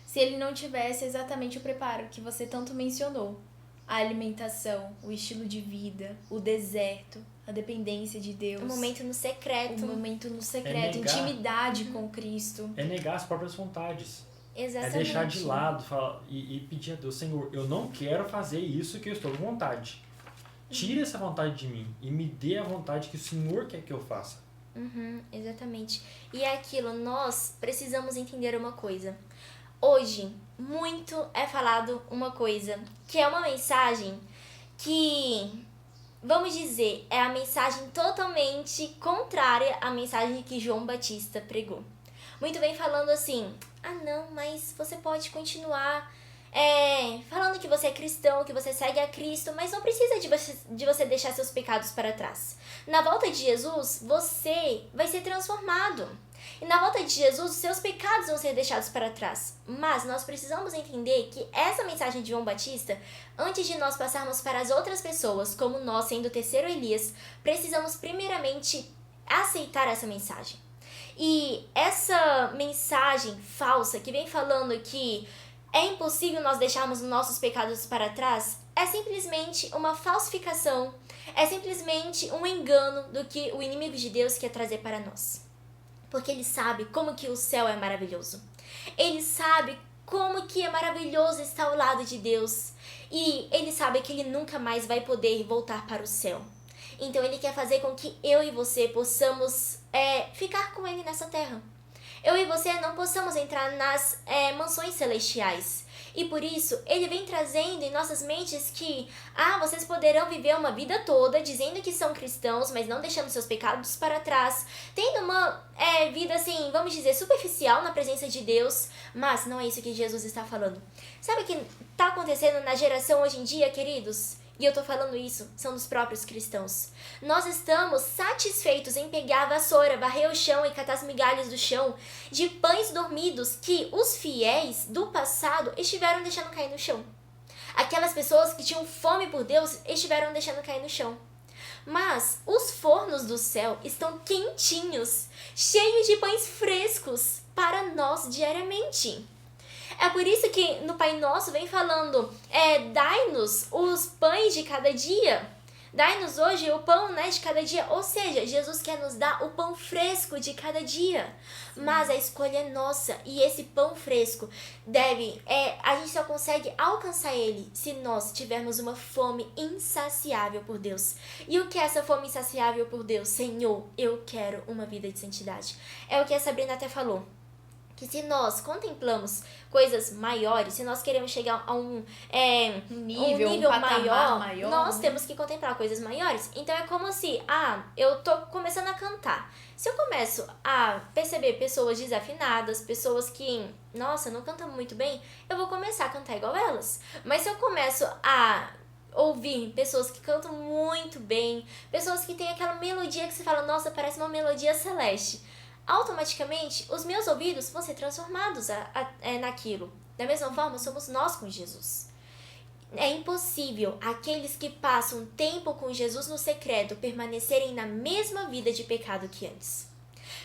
se ele não tivesse exatamente o preparo que você tanto mencionou. A alimentação, o estilo de vida, o deserto, a dependência de Deus. Um momento no secreto. O momento no secreto, negar. intimidade com Cristo. É negar as próprias vontades. Exatamente. É deixar de lado e pedir a Deus: Senhor, eu não quero fazer isso que eu estou com vontade. Tire essa vontade de mim e me dê a vontade que o Senhor quer que eu faça. Exatamente. E é aquilo, nós precisamos entender uma coisa. Hoje, muito é falado uma coisa, que é uma mensagem que, vamos dizer, é a mensagem totalmente contrária à mensagem que João Batista pregou. Muito bem falando assim: ah não, mas você pode continuar falando que você é cristão, que você segue a Cristo, mas não precisa de você deixar seus pecados para trás. Na volta de Jesus, você vai ser transformado. E na volta de Jesus, os seus pecados vão ser deixados para trás. Mas nós precisamos entender que essa mensagem de João Batista, antes de nós passarmos para as outras pessoas, como nós sendo o terceiro Elias, precisamos primeiramente aceitar essa mensagem. E essa mensagem falsa que vem falando que é impossível nós deixarmos nossos pecados para trás, é simplesmente uma falsificação, é simplesmente um engano do que o inimigo de Deus quer trazer para nós. Porque ele sabe como que o céu é maravilhoso. Ele sabe como que é maravilhoso estar ao lado de Deus. E ele sabe que ele nunca mais vai poder voltar para o céu. Então ele quer fazer com que eu e você possamos ficar com ele nessa terra. Eu e você não possamos entrar nas mansões celestiais. E por isso, ele vem trazendo em nossas mentes que vocês poderão viver uma vida toda dizendo que são cristãos, mas não deixando seus pecados para trás, tendo uma vida assim, vamos dizer, superficial na presença de Deus, mas não é isso que Jesus está falando. Sabe o que está acontecendo na geração hoje em dia, queridos? E eu tô falando isso, são dos próprios cristãos. Nós estamos satisfeitos em pegar a vassoura, varrer o chão e catar as migalhas do chão de pães dormidos que os fiéis do passado estiveram deixando cair no chão. Aquelas pessoas que tinham fome por Deus estiveram deixando cair no chão. Mas os fornos do céu estão quentinhos, cheios de pães frescos para nós diariamente. É por isso que no Pai Nosso vem falando, dai-nos os pães de cada dia. Dai-nos hoje o pão, né, de cada dia. Ou seja, Jesus quer nos dar o pão fresco de cada dia. Mas a escolha é nossa. E esse pão fresco a gente só consegue alcançar ele se nós tivermos uma fome insaciável por Deus. E o que é essa fome insaciável por Deus? Senhor, eu quero uma vida de santidade. É o que a Sabrina até falou. Que se nós contemplamos coisas maiores, se nós queremos chegar a um nível maior, nós temos que contemplar coisas maiores. Então é como se, eu tô começando a cantar. Se eu começo a perceber pessoas desafinadas, pessoas que, nossa, não cantam muito bem, eu vou começar a cantar igual elas. Mas se eu começo a ouvir pessoas que cantam muito bem, pessoas que têm aquela melodia que você fala, nossa, parece uma melodia celeste, automaticamente os meus ouvidos vão ser transformados naquilo. Da mesma forma, somos nós com Jesus. É impossível aqueles que passam tempo com Jesus no secreto permanecerem na mesma vida de pecado que antes.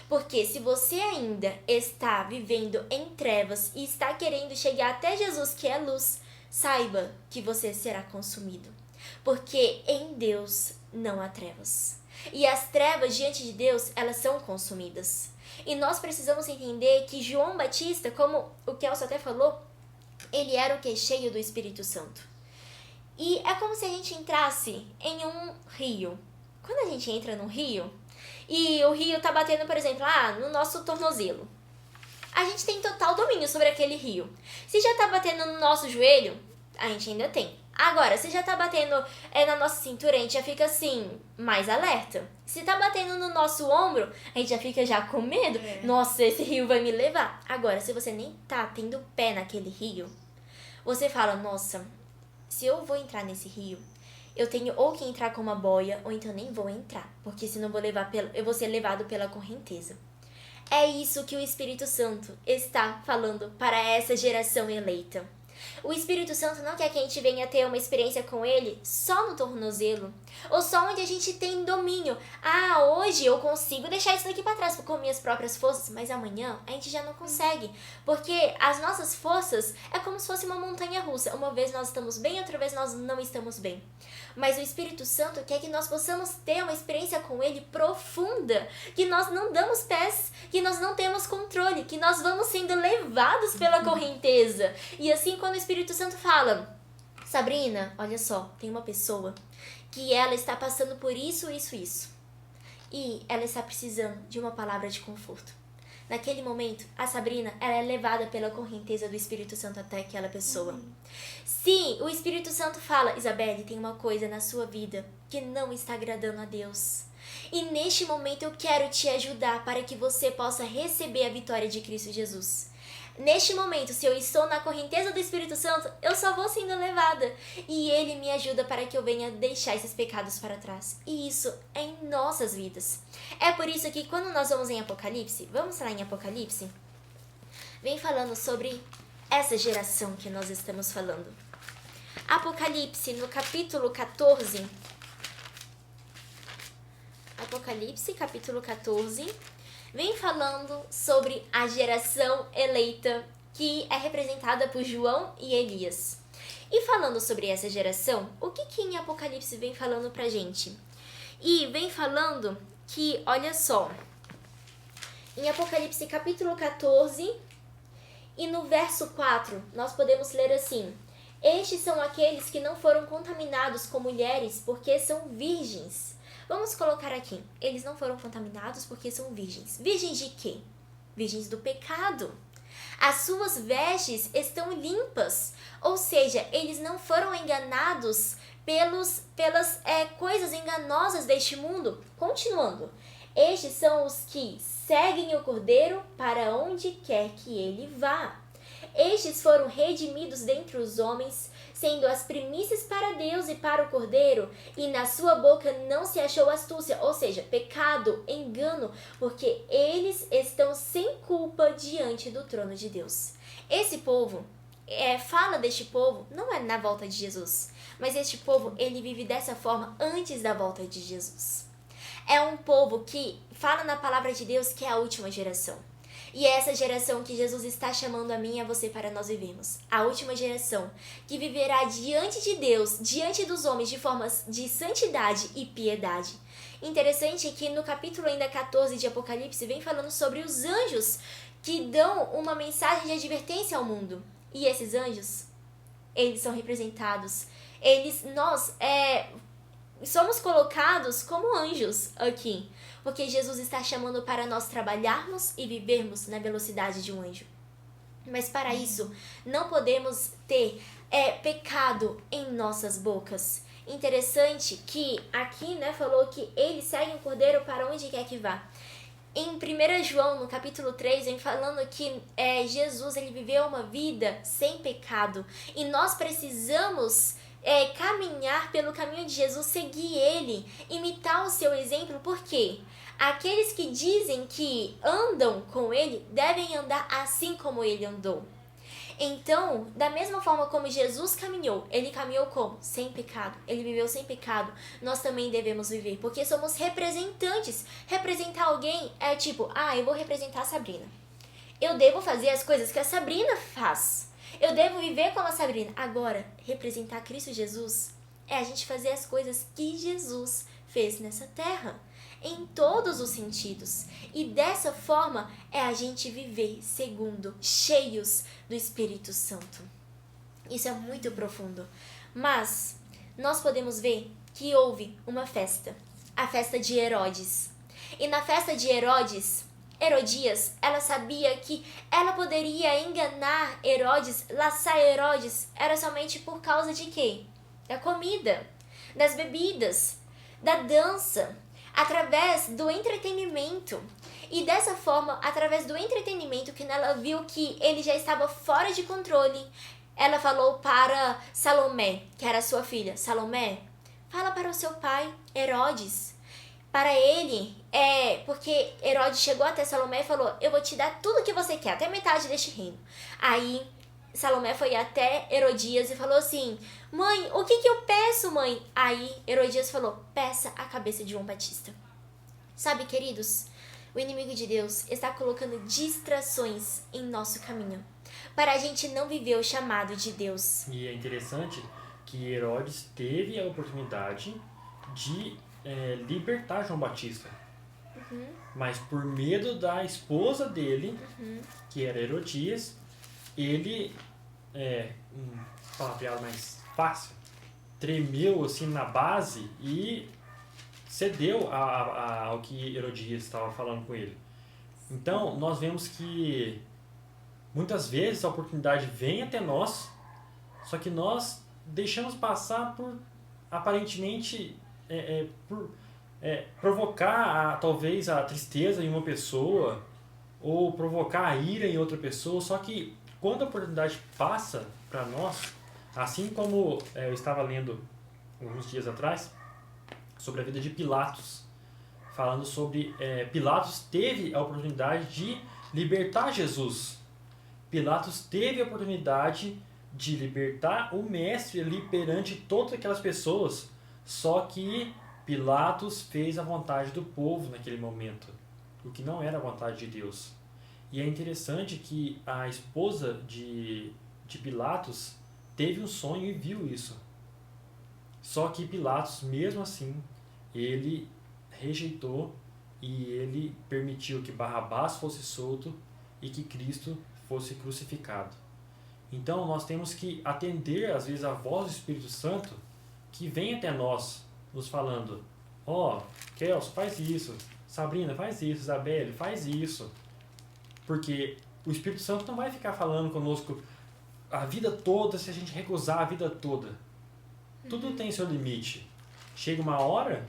Porque se você ainda está vivendo em trevas e está querendo chegar até Jesus, que é luz, saiba que você será consumido. Porque em Deus não há trevas. E as trevas diante de Deus, elas são consumidas. E nós precisamos entender que João Batista, como o Kelso até falou, ele era o que? Cheio do Espírito Santo. E é como se a gente entrasse em um rio. Quando a gente entra num rio, e o rio tá batendo, por exemplo, no nosso tornozelo, a gente tem total domínio sobre aquele rio. Se já tá batendo no nosso joelho, a gente ainda tem. Agora, se já tá batendo na nossa cintura, a gente já fica assim, mais alerta. Se tá batendo no nosso ombro, a gente já fica com medo. Nossa, esse rio vai me levar. Agora, se você nem tá tendo pé naquele rio, você fala, nossa, se eu vou entrar nesse rio, eu tenho ou que entrar com uma boia, ou então nem vou entrar, porque senão eu vou ser levado pela correnteza. É isso que o Espírito Santo está falando para essa geração eleita. O Espírito Santo não quer que a gente venha ter uma experiência com ele só no tornozelo, ou só onde a gente tem domínio. Hoje eu consigo deixar isso daqui para trás com minhas próprias forças, mas amanhã a gente já não consegue, porque as nossas forças é como se fosse uma montanha russa. Uma vez nós estamos bem, outra vez nós não estamos bem. Mas o Espírito Santo quer que nós possamos ter uma experiência com ele profunda, que nós não damos pés, que nós não temos controle, que nós vamos sendo levados pela correnteza. E assim, quando o Espírito Santo fala, Sabrina, olha só, tem uma pessoa que ela está passando por isso, e ela está precisando de uma palavra de conforto. Naquele momento, a Sabrina, ela é levada pela correnteza do Espírito Santo até aquela pessoa. Sim, o Espírito Santo fala, Isabelle, tem uma coisa na sua vida que não está agradando a Deus. E neste momento eu quero te ajudar para que você possa receber a vitória de Cristo Jesus. Neste momento, se eu estou na correnteza do Espírito Santo, eu só vou sendo levada. E Ele me ajuda para que eu venha deixar esses pecados para trás. E isso é em nossas vidas. É por isso que quando nós vamos em Apocalipse, vamos lá em Apocalipse, vem falando sobre essa geração que nós estamos falando. Apocalipse, no capítulo 14. Apocalipse, capítulo 14. Vem falando sobre a geração eleita que é representada por João e Elias. E falando sobre essa geração, o que em Apocalipse vem falando pra gente? E vem falando que, olha só, em Apocalipse capítulo 14 e no verso 4, nós podemos ler assim: estes são aqueles que não foram contaminados com mulheres porque são virgens. Vamos colocar aqui, eles não foram contaminados porque são virgens. Virgens de quê? Virgens do pecado. As suas vestes estão limpas, ou seja, eles não foram enganados pelas coisas enganosas deste mundo. Continuando, estes são os que seguem o Cordeiro para onde quer que ele vá. Estes foram redimidos dentre os homens, sendo as primícias para Deus e para o Cordeiro, e na sua boca não se achou astúcia, ou seja, pecado, engano, porque eles estão sem culpa diante do trono de Deus. Esse povo, fala deste povo, não é na volta de Jesus, Mas este povo, ele vive dessa forma antes da volta de Jesus. É um povo que fala na palavra de Deus que é a última geração. E é essa geração que Jesus está chamando a mim e a você para nós vivermos. A última geração que viverá diante de Deus, diante dos homens, de formas de santidade e piedade. Interessante que no capítulo ainda 14 de Apocalipse vem falando sobre os anjos que dão uma mensagem de advertência ao mundo. E esses anjos, eles são representados. Nós somos colocados como anjos aqui. Porque Jesus está chamando para nós trabalharmos e vivermos na velocidade de um anjo. Mas para isso, não podemos ter pecado em nossas bocas. Interessante que aqui, falou que ele segue um cordeiro para onde quer que vá. Em 1 João, no capítulo 3, vem falando que Jesus ele viveu uma vida sem pecado. E nós precisamos caminhar pelo caminho de Jesus, seguir ele, imitar o seu exemplo. Por quê? Aqueles que dizem que andam com ele devem andar assim como ele andou. Então, da mesma forma como Jesus caminhou, ele caminhou como? Sem pecado. Ele viveu sem pecado. Nós também devemos viver, porque somos representantes. Representar alguém é tipo, eu vou representar a Sabrina. Eu devo fazer as coisas que a Sabrina faz. Eu devo viver como a Sabrina. Agora, representar Cristo Jesus é a gente fazer as coisas que Jesus fez nessa terra. Em todos os sentidos. E dessa forma é a gente viver segundo, cheios do Espírito Santo. Isso é muito profundo. Mas nós podemos ver que houve uma festa. A festa de Herodes. E na festa de Herodias, ela sabia que ela poderia enganar Herodes, laçar Herodes, era somente por causa de quê? Da comida, das bebidas, da dança, através do entretenimento. E dessa forma, através do entretenimento, que ela viu que ele já estava fora de controle, ela falou para Salomé, que era sua filha, Salomé, fala para o seu pai, Herodes, para ele, porque Herodes chegou até Salomé e falou, eu vou te dar tudo o que você quer, até metade deste reino. Aí Salomé foi até Herodias e falou assim, mãe, o que eu peço, mãe? Aí Herodias falou, peça a cabeça de João Batista. Sabe, queridos, o inimigo de Deus está colocando distrações em nosso caminho, para a gente não viver o chamado de Deus. E é interessante que Herodes teve a oportunidade de libertar João Batista. Mas por medo da esposa dele, que era Herodias, ele, palavreado mais fácil, tremeu assim na base e cedeu ao que Herodias estava falando com ele. Então, nós vemos que muitas vezes a oportunidade vem até nós, só que nós deixamos passar por, aparentemente, provocar talvez a tristeza em uma pessoa ou provocar a ira em outra pessoa, só que quando a oportunidade passa para nós, assim como eu estava lendo alguns dias atrás sobre a vida de Pilatos, falando sobre Pilatos teve a oportunidade de libertar Jesus. Pilatos teve a oportunidade de libertar o mestre ali perante todas aquelas pessoas, só que Pilatos fez a vontade do povo naquele momento, o que não era a vontade de Deus. E é interessante que a esposa de Pilatos teve um sonho e viu isso. Só que Pilatos, mesmo assim, ele rejeitou e ele permitiu que Barrabás fosse solto e que Cristo fosse crucificado. Então nós temos que atender às vezes a voz do Espírito Santo que vem até nós, nos falando, Kelso, faz isso, Sabrina, faz isso, Isabelle, faz isso. Porque o Espírito Santo não vai ficar falando conosco a vida toda se a gente recusar a vida toda. Tudo tem seu limite. Chega uma hora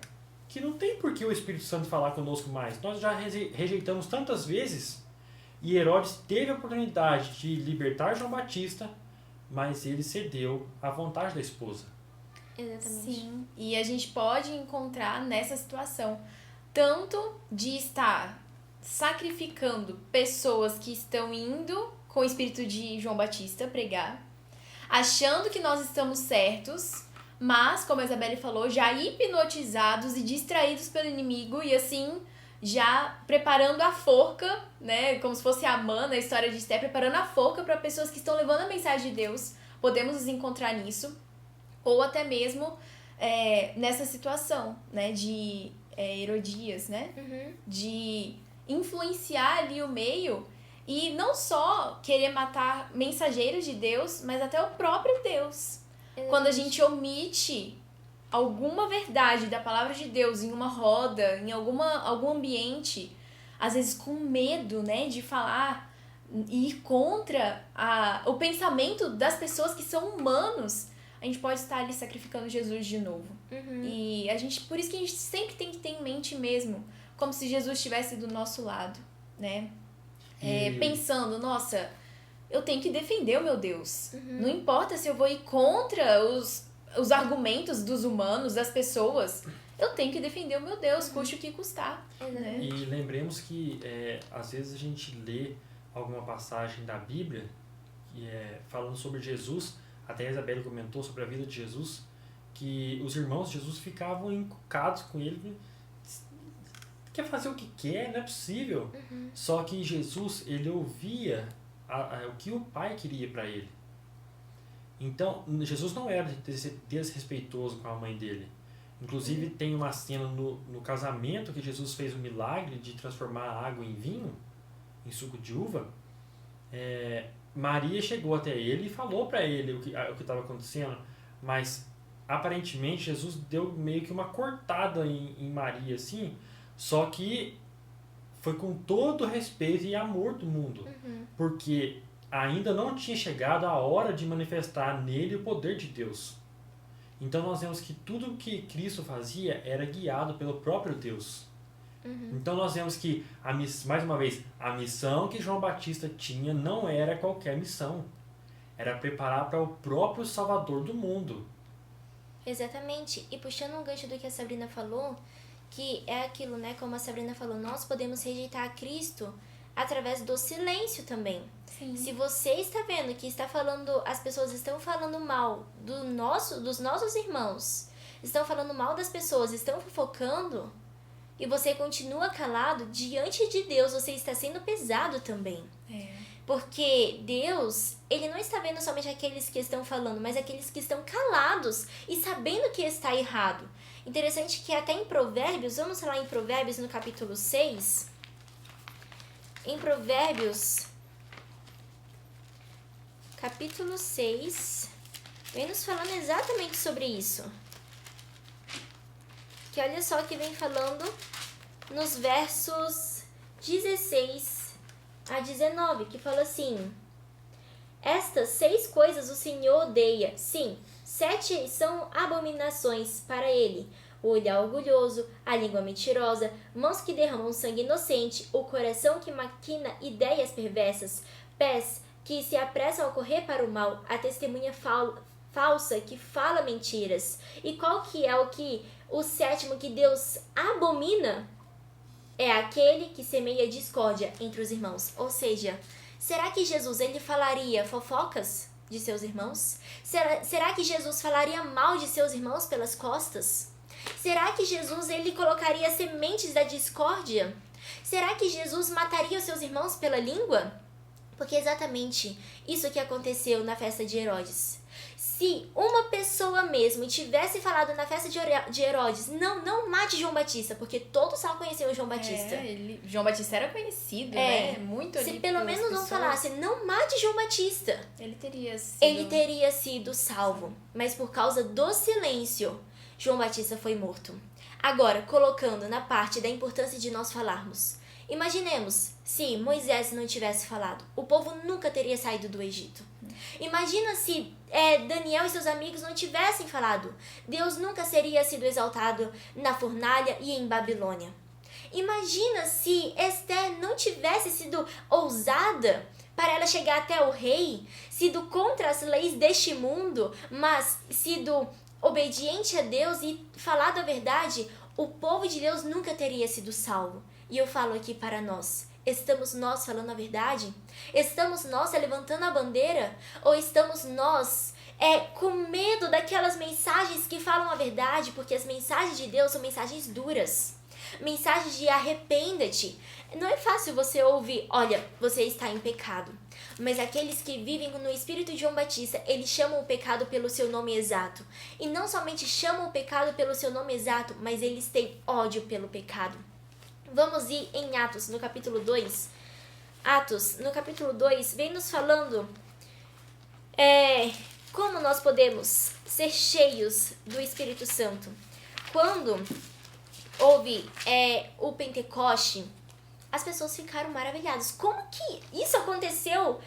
que não tem por que o Espírito Santo falar conosco mais. Nós já rejeitamos tantas vezes e Herodes teve a oportunidade de libertar João Batista, mas ele cedeu à vontade da esposa. Exatamente. Sim, e a gente pode encontrar nessa situação tanto de estar sacrificando pessoas que estão indo com o espírito de João Batista pregar, achando que nós estamos certos, mas, como a Isabelle falou, já hipnotizados e distraídos pelo inimigo e assim, já preparando a forca, né, como se fosse a Amã na história de Esther, preparando a forca para pessoas que estão levando a mensagem de Deus. Podemos nos encontrar nisso, ou até mesmo nessa situação, né, de Herodias, né, de influenciar ali o meio e não só querer matar mensageiros de Deus, mas até o próprio Deus. Quando a gente omite alguma verdade da palavra de Deus em uma roda, em algum ambiente, às vezes com medo, né, de falar e ir contra o pensamento das pessoas que são humanos, a gente pode estar ali sacrificando Jesus de novo. E por isso que a gente sempre tem que ter em mente mesmo, como se Jesus estivesse do nosso lado, né? Pensando, nossa, eu tenho que defender o meu Deus. Não importa se eu vou ir contra os argumentos dos humanos, das pessoas, eu tenho que defender o meu Deus, custe o que custar. Né? E lembremos que às vezes a gente lê alguma passagem da Bíblia falando sobre Jesus, até a Isabelle comentou sobre a vida de Jesus, que os irmãos de Jesus ficavam encucados com ele, quer fazer o que quer, não é possível. Só que Jesus, ele ouvia o que o Pai queria para ele. Então, Jesus não era desrespeitoso com a mãe dele. Inclusive, tem uma cena no casamento que Jesus fez o milagre de transformar a água em vinho, em suco de uva. Maria chegou até ele e falou para ele o que estava acontecendo, mas aparentemente Jesus deu meio que uma cortada em Maria, assim, só que foi com todo o respeito e amor do mundo, porque ainda não tinha chegado a hora de manifestar nele o poder de Deus. Então nós vemos que tudo que Cristo fazia era guiado pelo próprio Deus. Então nós vemos que, mais uma vez, a missão que João Batista tinha não era qualquer missão. Era preparar para o próprio Salvador do mundo. Exatamente. E puxando um gancho do que a Sabrina falou, que é aquilo, né? Como a Sabrina falou, nós podemos rejeitar a Cristo através do silêncio também. Sim. Se você está vendo que as pessoas estão falando mal dos nossos irmãos, estão falando mal das pessoas, estão fofocando, e você continua calado, diante de Deus você está sendo pesado também. Porque Deus, ele não está vendo somente aqueles que estão falando, mas aqueles que estão calados e sabendo que está errado. Interessante que até em Provérbios, vamos lá em Provérbios no capítulo 6. Em Provérbios, capítulo 6, vem nos falando exatamente sobre isso. Que olha só que vem falando nos versos 16 a 19, que fala assim: estas 6 coisas o Senhor odeia, sim, 7 são abominações para ele: o olhar orgulhoso, a língua mentirosa, mãos que derramam sangue inocente, o coração que maquina ideias perversas, pés que se apressam a correr para o mal, a testemunha falsa que fala mentiras. E qual que é o 7º que Deus abomina? É aquele que semeia discórdia entre os irmãos. Ou seja, será que Jesus ele falaria fofocas de seus irmãos? Será que Jesus falaria mal de seus irmãos pelas costas? Será que Jesus ele colocaria sementes da discórdia? Será que Jesus mataria os seus irmãos pela língua? Porque é exatamente isso que aconteceu na festa de Herodes. Se uma pessoa mesmo tivesse falado na festa de Herodes, não mate João Batista, porque todos só conheciam João Batista. João Batista era conhecido, né? Muito ali. Se pelo menos não falasse, não mate João Batista, ele teria sido salvo. Mas por causa do silêncio, João Batista foi morto. Agora, colocando na parte da importância de nós falarmos. Imaginemos se Moisés não tivesse falado, o povo nunca teria saído do Egito. Imagina se Daniel e seus amigos não tivessem falado, Deus nunca seria sido exaltado na fornalha e em Babilônia. Imagina se Esther não tivesse sido ousada para ela chegar até o rei, sido contra as leis deste mundo, mas sido obediente a Deus e falado a verdade, o povo de Deus nunca teria sido salvo. E eu falo aqui para nós, estamos nós falando a verdade? Estamos nós levantando a bandeira? Ou estamos nós com medo daquelas mensagens que falam a verdade, porque as mensagens de Deus são mensagens duras. Mensagens de arrependa-te. Não é fácil você ouvir, olha, você está em pecado. Mas aqueles que vivem no espírito de João Batista, eles chamam o pecado pelo seu nome exato. E não somente chamam o pecado pelo seu nome exato, mas eles têm ódio pelo pecado. Vamos ir em Atos, no capítulo 2. Atos, no capítulo 2, vem nos falando como nós podemos ser cheios do Espírito Santo. Quando houve o Pentecoste, as pessoas ficaram maravilhadas. Como que isso aconteceu?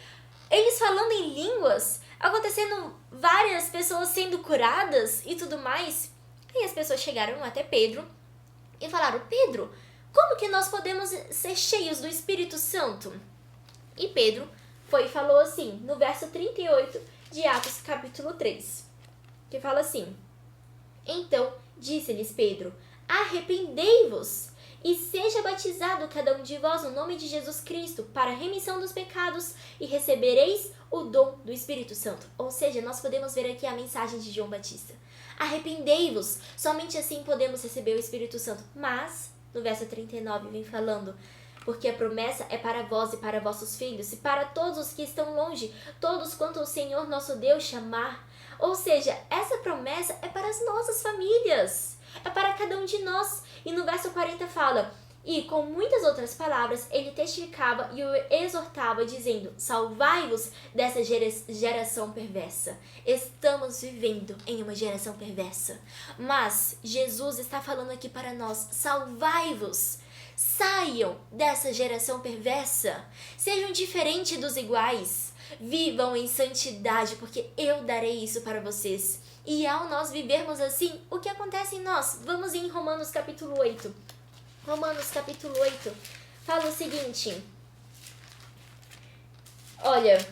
Eles falando em línguas, acontecendo várias pessoas sendo curadas e tudo mais. E as pessoas chegaram até Pedro e falaram, Pedro, como que nós podemos ser cheios do Espírito Santo? E Pedro foi e falou assim, no verso 38 de Atos capítulo 3, que fala assim, então disse-lhes Pedro, arrependei-vos e seja batizado cada um de vós no nome de Jesus Cristo para a remissão dos pecados e recebereis o dom do Espírito Santo. Ou seja, nós podemos ver aqui a mensagem de João Batista. Arrependei-vos, somente assim podemos receber o Espírito Santo. Mas, no verso 39 vem falando, porque a promessa é para vós e para vossos filhos e para todos os que estão longe, todos quanto o Senhor nosso Deus chamar. Ou seja, essa promessa é para as nossas famílias, é para cada um de nós. E no verso 40 fala, e com muitas outras palavras ele testificava e o exortava, dizendo, salvai-vos dessa geração perversa. Estamos vivendo em uma geração perversa, mas Jesus está falando aqui para nós, salvai-vos. Saiam dessa geração perversa, sejam diferentes dos iguais, vivam em santidade, porque eu darei isso para vocês. E ao nós vivermos assim, o que acontece em nós? Vamos em Romanos capítulo 8. Romanos capítulo 8 fala o seguinte, olha,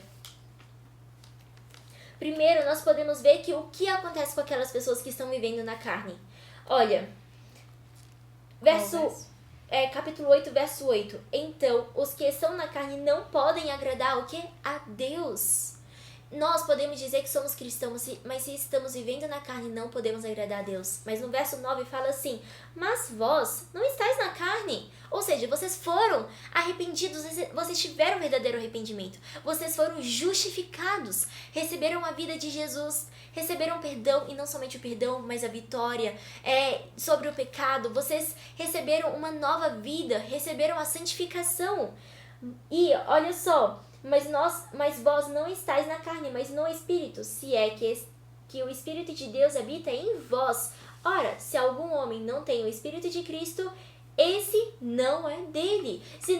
primeiro nós podemos ver que o que acontece com aquelas pessoas que estão vivendo na carne. Olha, capítulo 8, verso 8. Então, os que estão na carne não podem agradar o quê? A Deus. Nós podemos dizer que somos cristãos, mas se estamos vivendo na carne, não podemos agradar a Deus. Mas no verso 9 fala assim, mas vós não estáis na carne. Ou seja, vocês foram arrependidos, vocês tiveram verdadeiro arrependimento. Vocês foram justificados, receberam a vida de Jesus, receberam perdão, e não somente o perdão, mas a vitória sobre o pecado. Vocês receberam uma nova vida, receberam a santificação. E olha só, mas vós não estáis na carne, mas no Espírito, se é que o Espírito de Deus habita em vós. Ora, se algum homem não tem o Espírito de Cristo, esse não é dele. Se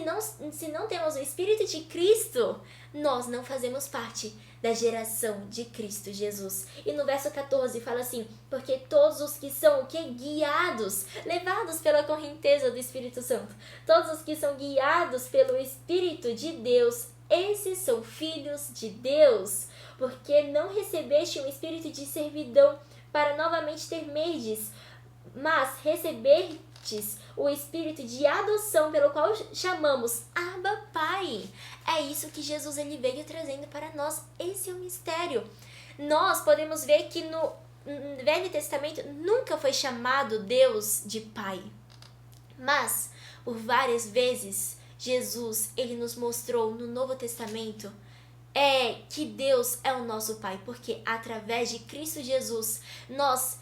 não temos o Espírito de Cristo, nós não fazemos parte da geração de Cristo Jesus. E no verso 14 fala assim, porque todos os que são guiados, levados pela correnteza do Espírito Santo, todos os que são guiados pelo Espírito de Deus, esses são filhos de Deus, porque não recebeste um espírito de servidão para novamente temerdes, mas recebestes o espírito de adoção, pelo qual chamamos Abba Pai. É isso que Jesus ele veio trazendo para nós. Esse é o mistério. Nós podemos ver que no Velho Testamento nunca foi chamado Deus de Pai, mas por várias vezes Jesus, ele nos mostrou no Novo Testamento que Deus é o nosso Pai, porque através de Cristo Jesus nós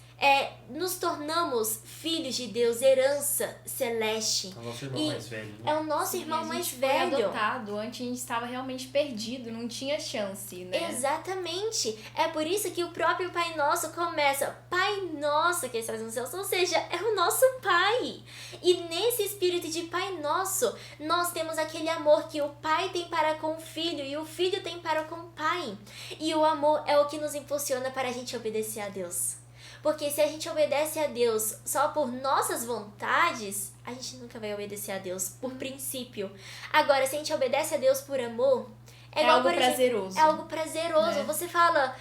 nos tornamos filhos de Deus, herança celeste. É o nosso irmão mais velho, né? É o nosso irmão mais velho. A gente foi adotado, antes a gente estava realmente perdido, não tinha chance, né? Exatamente. É por isso que o próprio Pai Nosso começa, Pai Nosso que estás nos céus, ou seja, é o nosso Pai. E nesse espírito de Pai Nosso, nós temos aquele amor que o Pai tem para com o Filho e o Filho tem para com o Pai. E o amor é o que nos impulsiona para a gente obedecer a Deus. Porque se a gente obedece a Deus só por nossas vontades, a gente nunca vai obedecer a Deus por princípio. Agora, se a gente obedece a Deus por amor, é algo prazeroso. É algo prazeroso. Você fala,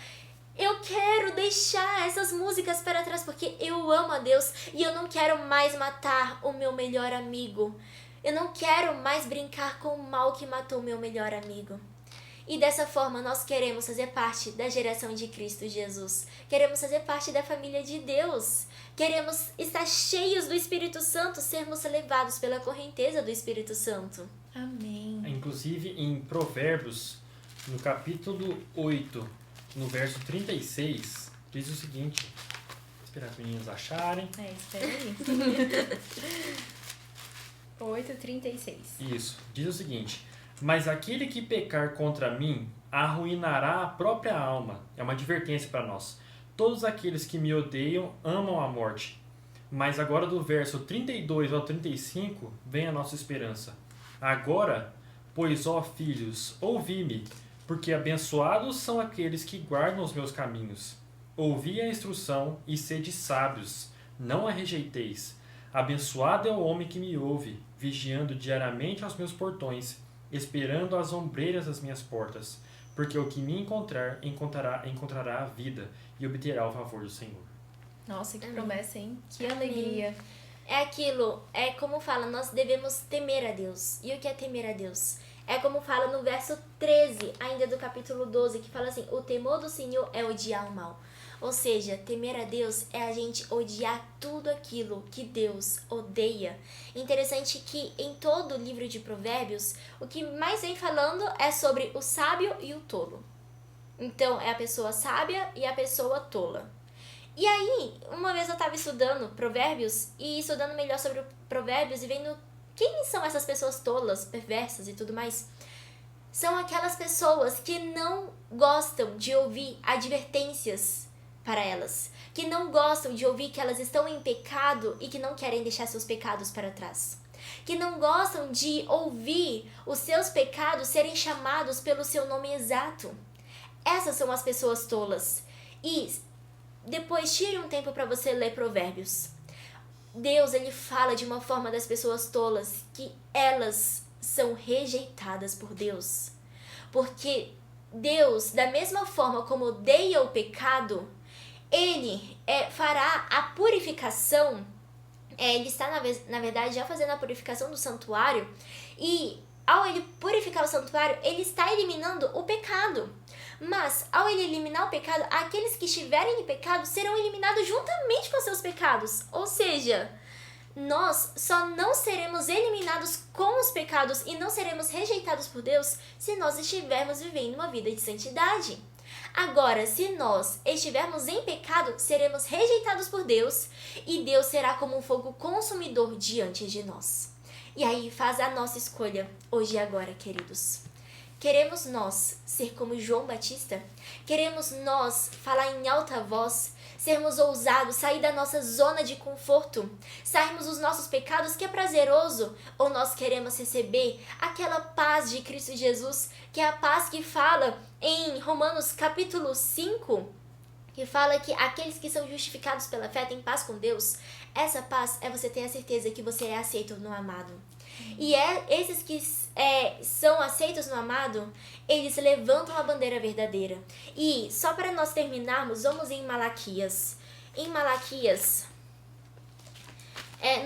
eu quero deixar essas músicas para trás porque eu amo a Deus e eu não quero mais matar o meu melhor amigo. Eu não quero mais brincar com o mal que matou o meu melhor amigo. E dessa forma nós queremos fazer parte da geração de Cristo Jesus. Queremos fazer parte da família de Deus. Queremos estar cheios do Espírito Santo, sermos levados pela correnteza do Espírito Santo. Amém. Inclusive em Provérbios, no capítulo 8, no verso 36, diz o seguinte. Esperar as meninas acharem. Espera aí. 8:36. Isso. Diz o seguinte. Mas aquele que pecar contra mim arruinará a própria alma. É uma advertência para nós. Todos aqueles que me odeiam amam a morte. Mas agora do verso 32 ao 35 vem a nossa esperança. Agora, pois, ó filhos, ouvi-me, porque abençoados são aqueles que guardam os meus caminhos. Ouvi a instrução e sede sábios, não a rejeiteis. Abençoado é o homem que me ouve, vigiando diariamente aos meus portões, esperando as ombreiras das minhas portas, porque o que me encontrará a vida e obterá o favor do Senhor. Nossa, que promessa, hein? Que alegria. É aquilo, é como fala, nós devemos temer a Deus. E o que é temer a Deus? É como fala no verso 13, ainda do capítulo 12, que fala assim, o temor do Senhor é odiar o mal. Ou seja, temer a Deus é a gente odiar tudo aquilo que Deus odeia. Interessante que em todo o livro de Provérbios, o que mais vem falando é sobre o sábio e o tolo. Então, é a pessoa sábia e a pessoa tola. E aí, uma vez eu estava estudando Provérbios e estudando melhor sobre Provérbios e vendo quem são essas pessoas tolas, perversas e tudo mais. São aquelas pessoas que não gostam de ouvir advertências para elas, que não gostam de ouvir que elas estão em pecado e que não querem deixar seus pecados para trás, que não gostam de ouvir os seus pecados serem chamados pelo seu nome exato. Essas são as pessoas tolas. E depois tire um tempo para você ler Provérbios. Deus, ele fala de uma forma das pessoas tolas que elas são rejeitadas por Deus, porque Deus, da mesma forma como odeia o pecado, ele fará a purificação, ele está na verdade já fazendo a purificação do santuário, e ao ele purificar o santuário, ele está eliminando o pecado. Mas ao ele eliminar o pecado, aqueles que estiverem em pecado serão eliminados juntamente com seus pecados. Ou seja, nós só não seremos eliminados com os pecados e não seremos rejeitados por Deus se nós estivermos vivendo uma vida de santidade. Agora, se nós estivermos em pecado, seremos rejeitados por Deus e Deus será como um fogo consumidor diante de nós. E aí faz a nossa escolha hoje e agora, queridos. Queremos nós ser como João Batista? Queremos nós falar em alta voz, sermos ousados, sair da nossa zona de conforto, sairmos dos nossos pecados que é prazeroso? Ou nós queremos receber aquela paz de Cristo Jesus, que é a paz que fala em Romanos capítulo 5, que fala que aqueles que são justificados pela fé têm paz com Deus? Essa paz é você ter a certeza que você é aceito no amado. E esses que são aceitos no amado, eles levantam a bandeira verdadeira. E só para nós terminarmos, vamos em Malaquias. Em Malaquias,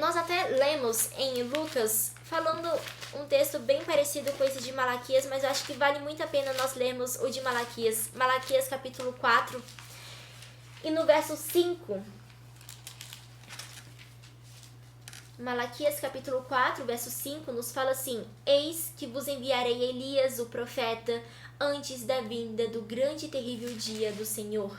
nós até lemos em Lucas, falando um texto bem parecido com esse de Malaquias, mas eu acho que vale muito a pena nós lermos o de Malaquias. Malaquias capítulo 4, e no verso 5... Malaquias capítulo 4, verso 5, nos fala assim: eis que vos enviarei Elias, o profeta, antes da vinda do grande e terrível dia do Senhor.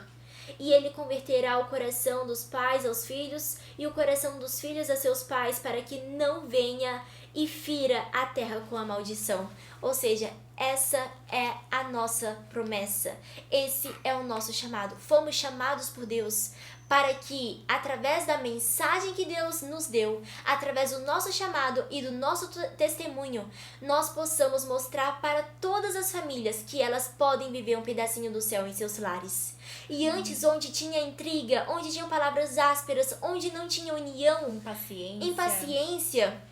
E ele converterá o coração dos pais aos filhos e o coração dos filhos a seus pais, para que não venha e fira a terra com a maldição. Ou seja, essa é a nossa promessa. Esse é o nosso chamado. Fomos chamados por Deus para que, através da mensagem que Deus nos deu, através do nosso chamado e do nosso testemunho, nós possamos mostrar para todas as famílias que elas podem viver um pedacinho do céu em seus lares. E antes, onde tinha intriga, onde tinham palavras ásperas, onde não tinha união, impaciência,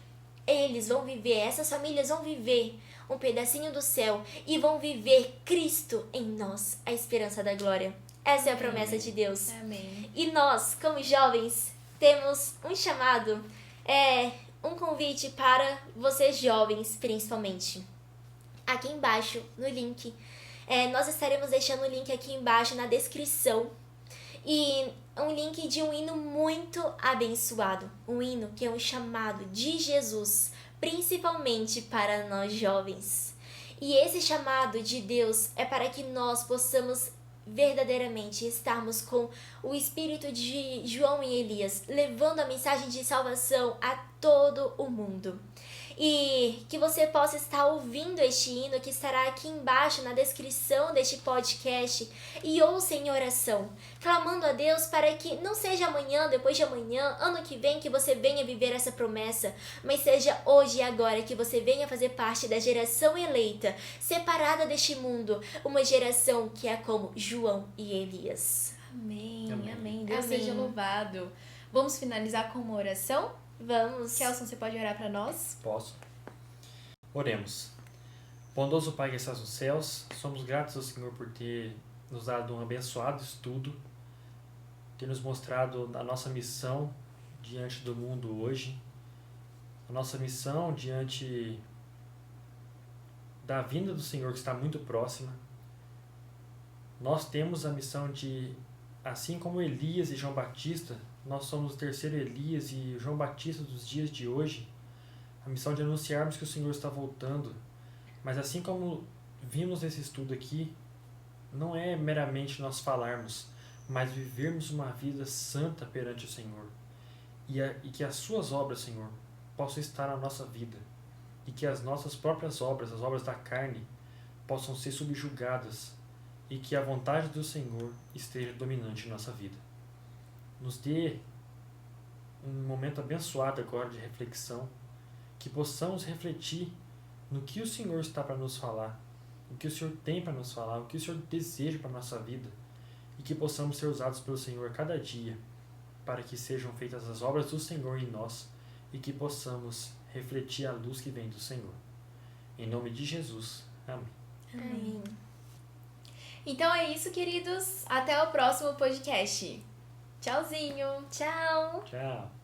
eles vão viver, essas famílias vão viver um pedacinho do céu e vão viver Cristo em nós, a esperança da glória. Essa é a promessa de Deus. Amém. E nós, como jovens, temos um chamado, um convite para vocês jovens, principalmente. Aqui embaixo, no link, Nós estaremos deixando o link aqui embaixo na descrição. E um link de um hino muito abençoado. Um hino que é um chamado de Jesus, principalmente para nós jovens. E esse chamado de Deus é para que nós possamos verdadeiramente estarmos com o espírito de João e Elias, levando a mensagem de salvação a todo o mundo. E que você possa estar ouvindo este hino que estará aqui embaixo na descrição deste podcast e ouça em oração, clamando a Deus para que não seja amanhã, depois de amanhã, ano que vem que você venha viver essa promessa, mas seja hoje e agora que você venha fazer parte da geração eleita, separada deste mundo, uma geração que é como João e Elias. Amém, Amém. amém. Deus Amém. seja louvado. Vamos finalizar com uma oração? Vamos. Kelson, você pode orar para nós? Posso. Oremos. Bondoso Pai que estás nos céus, somos gratos ao Senhor por ter nos dado um abençoado estudo, ter nos mostrado a nossa missão diante do mundo hoje, a nossa missão diante da vinda do Senhor que está muito próxima. Nós temos a missão de, assim como Elias e João Batista, nós somos o terceiro Elias e João Batista dos dias de hoje, a missão de anunciarmos que o Senhor está voltando. Mas assim como vimos nesse estudo aqui, não é meramente nós falarmos, mas vivermos uma vida santa perante o Senhor. E que as suas obras, Senhor, possam estar na nossa vida. E que as nossas próprias obras, as obras da carne, possam ser subjugadas. E que a vontade do Senhor esteja dominante em nossa vida. Nos dê um momento abençoado agora de reflexão, que possamos refletir no que o Senhor está para nos falar, o que o Senhor tem para nos falar, o que o Senhor deseja para a nossa vida, e que possamos ser usados pelo Senhor a cada dia, para que sejam feitas as obras do Senhor em nós, e que possamos refletir a luz que vem do Senhor. Em nome de Jesus. Amém. Amém. Então é isso, queridos. Até o próximo podcast. Tchauzinho. Tchau. Tchau.